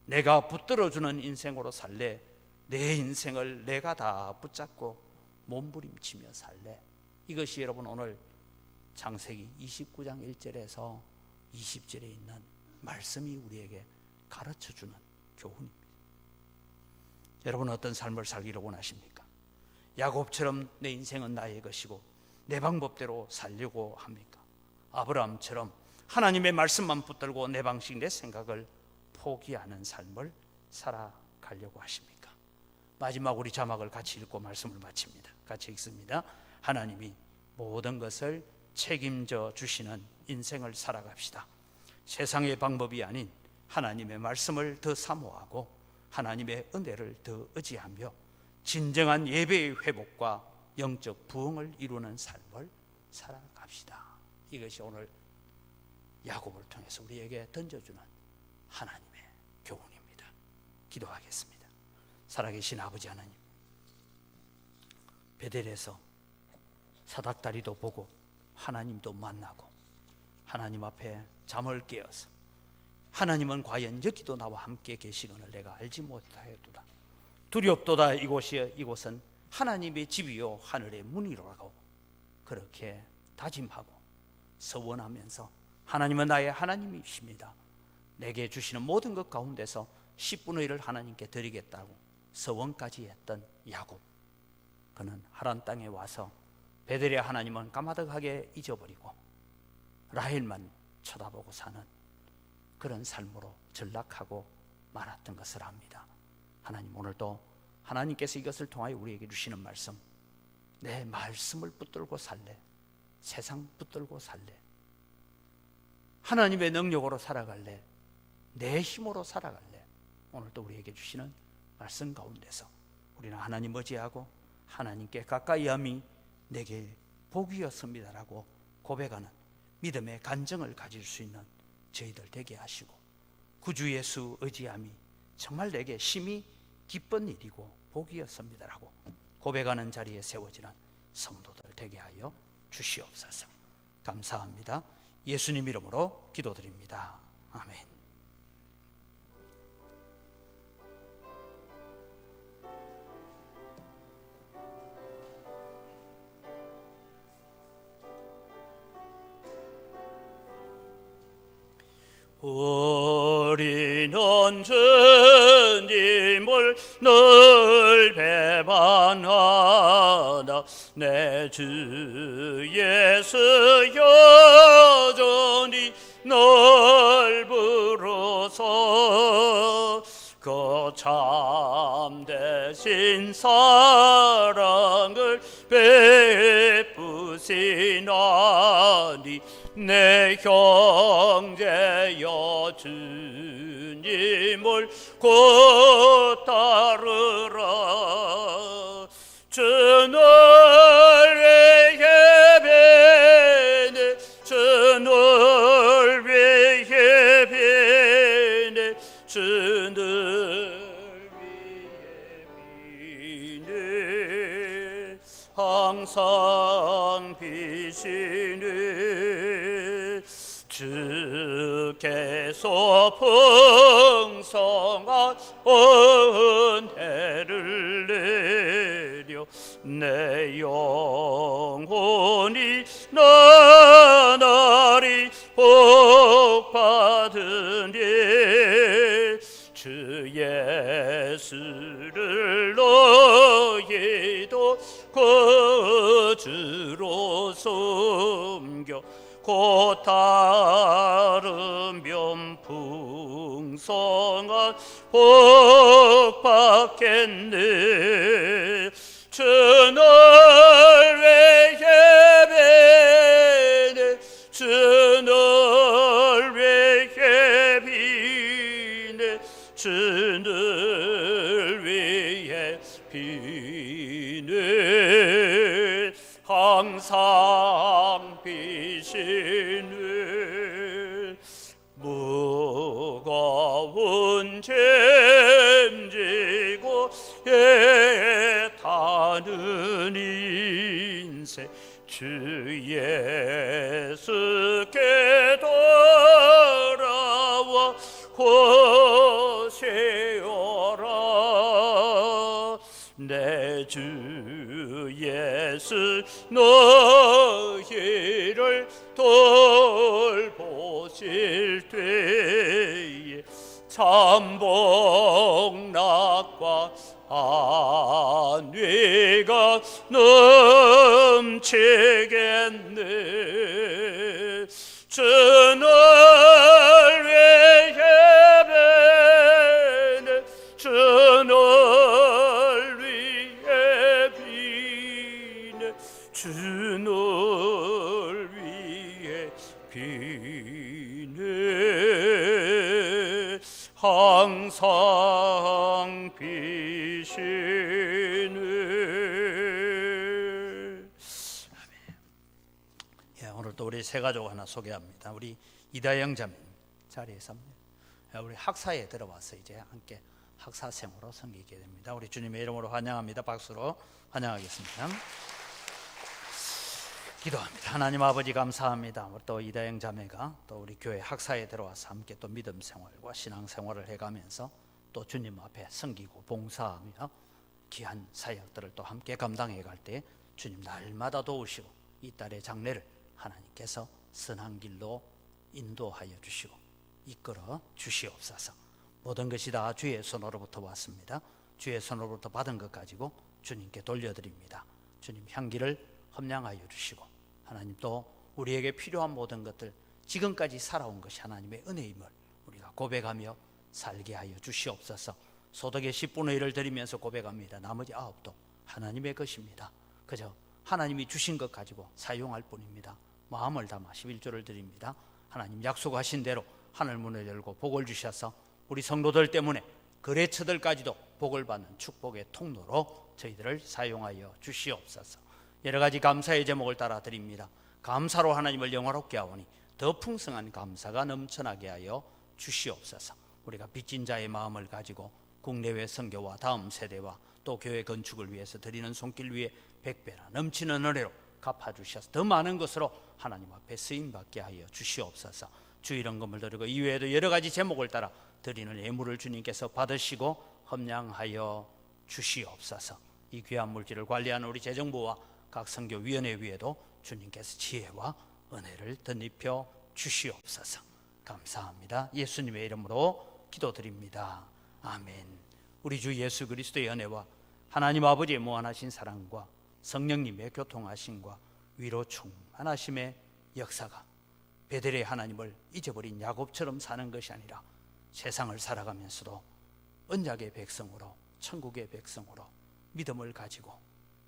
내가 붙들어주는 인생으로 살래? 내 인생을 내가 다 붙잡고 몸부림치며 살래? 이것이 여러분 오늘 창세기 29장 1절에서 20절에 있는 말씀이 우리에게 가르쳐주는 교훈입니다. 여러분 어떤 삶을 살기를 원하십니까? 야곱처럼 내 인생은 나의 것이고 내 방법대로 살려고 합니까? 아브라함처럼 하나님의 말씀만 붙들고 내 방식, 내 생각을 포기하는 삶을 살아가려고 하십니까? 마지막 우리 자막을 같이 읽고 말씀을 마칩니다. 같이 읽습니다. 하나님이 모든 것을 책임져 주시는 인생을 살아갑시다. 세상의 방법이 아닌 하나님의 말씀을 더 사모하고 하나님의 은혜를 더 의지하며 진정한 예배의 회복과 영적 부흥을 이루는 삶을 살아갑시다. 이것이 오늘 야곱을 통해서 우리에게 던져주는 하나님의 교훈입니다. 기도하겠습니다. 살아계신 아버지 하나님, 베델에서 사닥다리도 보고 하나님도 만나고 하나님 앞에 잠을 깨어서 하나님은 과연 여기도 나와 함께 계시거늘 내가 알지 못하였도다. 두렵도다. 이곳은 하나님의 집이요 하늘의 문이라고 그렇게 다짐하고 서원하면서 하나님은 나의 하나님이십니다. 내게 주시는 모든 것 가운데서 10분의 1을 하나님께 드리겠다고 서원까지 했던 야곱, 그는 하란 땅에 와서 베델의 하나님은 까마득하게 잊어버리고 라헬만 쳐다보고 사는 그런 삶으로 전락하고 말았던 것을 압니다. 하나님, 오늘도 하나님께서 이것을 통하여 우리에게 주시는 말씀, 내 말씀을 붙들고 살래? 세상 붙들고 살래? 하나님의 능력으로 살아갈래? 내 힘으로 살아갈래? 오늘 또 우리에게 주시는 말씀 가운데서 우리는 하나님 의지하고 하나님께 가까이함이 내게 복이었습니다라고 고백하는 믿음의 간증을 가질 수 있는 저희들 되게 하시고, 구주 예수 의지함이 정말 내게 심히 기쁜 일이고 복이었습니다라고 고백하는 자리에 세워지는 성도들 되게 하여 주시옵소서. 감사합니다. 예수님 이름으로 기도드립니다. 아멘. 우리는 주님을 늘 배반하나 내 주 예수 여전히 널 부르소. 그 참되신 사랑을 베푸시나니 내 형제여 주님을 곧 따르라. 주는 위해 비네 주는 위해 비네 주는 위해 비네 항상 비시네 주께서 풍성한 은혜를 내려 내 영혼이 나날이 복받으니 주 예수를 너희도 그 주로 섬겨 곧 따르면 풍성한 복 받겠네. 주는 위해 비네 주는 위해 비네 주는 위해 비네 항상 비시네 무거운 짐 지고 애타는 인생 주 예수께 돌아와 고세어라. 내 주 예수 너희를 돌보실 때에 참복락과 안위가 넘치겠네. 주는 위해 비네 주는 위해 비네 주는 위해 비네 항상 비시네. 예, 오늘 또 우리 세 가족 하나 소개합니다. 우리 이다영 자매 자리에서 우리 학사에 들어와서 이제 함께 학사생으로 섬기게 됩니다. 우리 주님의 이름으로 환영합니다. 박수로 환영하겠습니다. 기도합니다. 하나님 아버지 감사합니다. 또 이다영 자매가 또 우리 교회 학사에 들어와서 함께 또 믿음 생활과 신앙 생활을 해가면서 또 주님 앞에 섬기고 봉사하며 귀한 사역들을 또 함께 감당해 갈 때 주님 날마다 도우시고 이 딸의 장래를 하나님께서 선한 길로 인도하여 주시고 이끌어 주시옵소서. 모든 것이 다 주의 손으로부터 왔습니다. 주의 손으로부터 받은 것 가지고 주님께 돌려드립니다. 주님 향기를 험량하여 주시고 하나님 또 우리에게 필요한 모든 것들 지금까지 살아온 것이 하나님의 은혜임을 우리가 고백하며 살게 하여 주시옵소서. 소득의 10분의 1을 드리면서 고백합니다. 나머지 9도 하나님의 것입니다. 그저 하나님이 주신 것 가지고 사용할 뿐입니다. 마음을 담아 11조를 드립니다. 하나님 약속하신 대로 하늘 문을 열고 복을 주셔서 우리 성도들 때문에 거래처들까지도 복을 받는 축복의 통로로 저희들을 사용하여 주시옵소서. 여러 가지 감사의 제목을 따라 드립니다. 감사로 하나님을 영화롭게 하오니 더 풍성한 감사가 넘쳐나게 하여 주시옵소서. 우리가 빚진 자의 마음을 가지고 국내외 선교와 다음 세대와 또 교회 건축을 위해서 드리는 손길 위에 100배나 넘치는 은혜로 갚아주셔서 더 많은 것으로 하나님 앞에 쓰임받게 하여 주시옵소서. 주일헌금을 드리고 이외에도 여러 가지 제목을 따라 드리는 예물을 주님께서 받으시고 험량하여 주시옵소서. 이 귀한 물질을 관리하는 우리 재정부와 각 선교위원회 위에도 주님께서 지혜와 은혜를 덧입혀 주시옵소서. 감사합니다. 예수님의 이름으로 기도드립니다. 아멘. 우리 주 예수 그리스도의 은혜와 하나님 아버지의 무한하신 사랑과 성령님의 교통하심과 위로 충만하심의 역사가 베델의 하나님을 잊어버린 야곱처럼 사는 것이 아니라 세상을 살아가면서도 언약의 백성으로, 천국의 백성으로 믿음을 가지고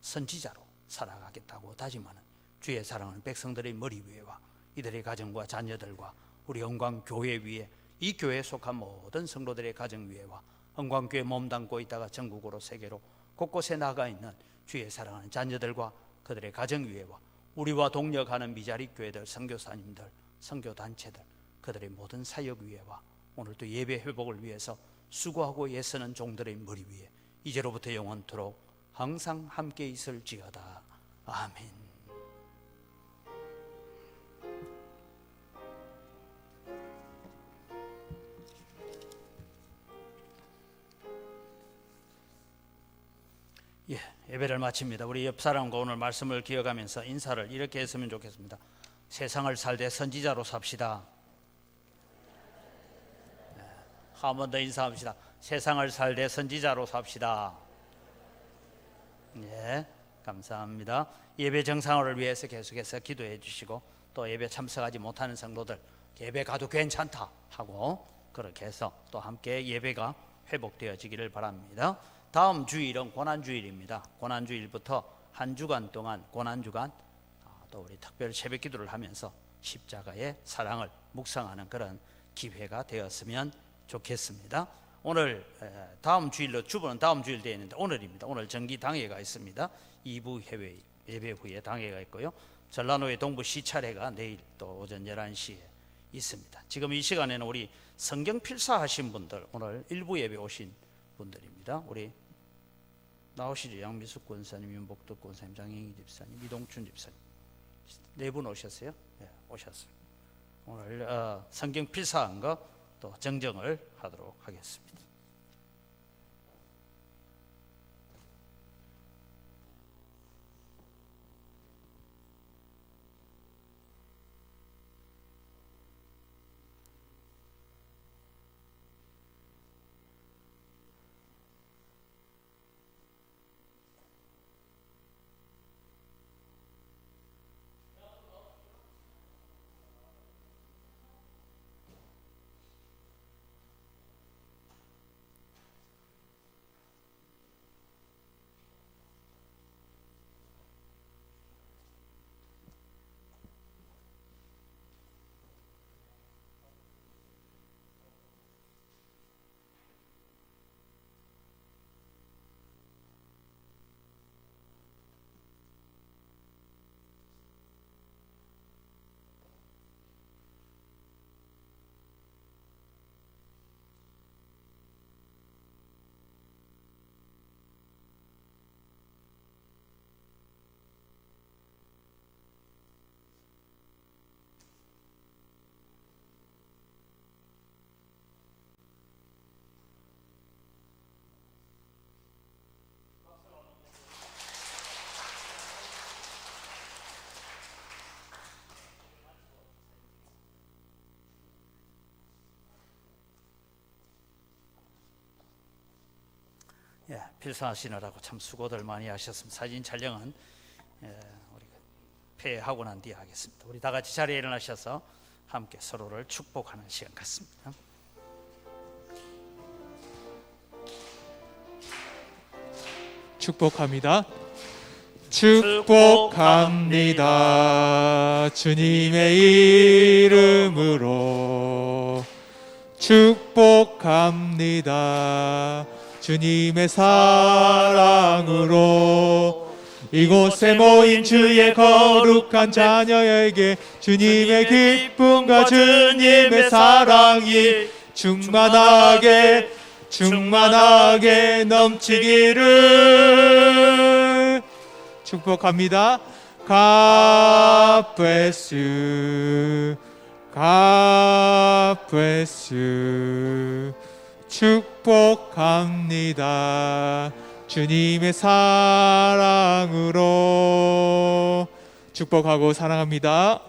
선지자로 살아가겠다고 다짐하는 주의 사랑하는 백성들의 머리 위에와 이들의 가정과 자녀들과 우리 영광교회 위에, 이 교회에 속한 모든 성도들의 가정 위에와 영광교회 몸담고 있다가 전국으로 세계로 곳곳에 나가 있는 주의 사랑하는 자녀들과 그들의 가정 위에와 우리와 동력하는 미자리 교회들, 선교사님들, 선교단체들, 그들의 모든 사역 위에와 오늘도 예배 회복을 위해서 수고하고 애쓰는 종들의 머리 위에 이제로부터 영원토록 항상 함께 있을지어다. 아멘. 예배를 마칩니다. 우리 옆 사람과 오늘 말씀을 기억하면서 인사를 이렇게 했으면 좋겠습니다. 세상을 살되 선지자로 삽시다. 한 번 더 인사합시다. 세상을 살되 선지자로 삽시다. 네, 감사합니다. 예배 정상화를 위해서 계속해서 기도해 주시고 또 예배 참석하지 못하는 성도들 예배 가도 괜찮다 하고 그렇게 해서 또 함께 예배가 회복되어지기를 바랍니다. 다음 주일은 고난주일입니다. 고난주일부터 한 주간 동안 고난주간 또 우리 특별 새벽 기도를 하면서 십자가의 사랑을 묵상하는 그런 기회가 되었으면 좋겠습니다. 오늘 다음 주일로 주보는 다음 주일 되어 있는데 오늘입니다. 오늘 정기 당회가 있습니다. 2부 예배 후에 당회가 있고요. 전라도의 동부 시차례가 내일 또 오전 11시에 있습니다. 지금 이 시간에는 우리 성경 필사하신 분들, 오늘 일부 예배 오신 분들입니다. 우리 나오시죠. 양미숙 권사님, 윤복덕 권사님, 장영희 집사님, 이동춘 집사님 네 분 오셨어요? 네, 오셨어요. 오늘 성경 필사한 거 또 정정을 하도록 하겠습니다. 필사하시느라고 참 수고들 많이 하셨습니다. 사진 촬영은 우리가 폐하고 난 뒤에 하겠습니다. 우리 다 같이 자리에 일어나셔서 함께 서로를 축복하는 시간 같습니다. 축복합니다. 축복합니다. 주님의 이름으로 축복합니다. 축복합니다. 주님의 사랑으로 이곳에 모인 주의 거룩한 자녀에게 주님의 기쁨과 주님의 사랑이 충만하게 넘치기를 축복합니다. God bless you. God bless you. 축복합니다. 주님의 사랑으로 축복하고 사랑합니다.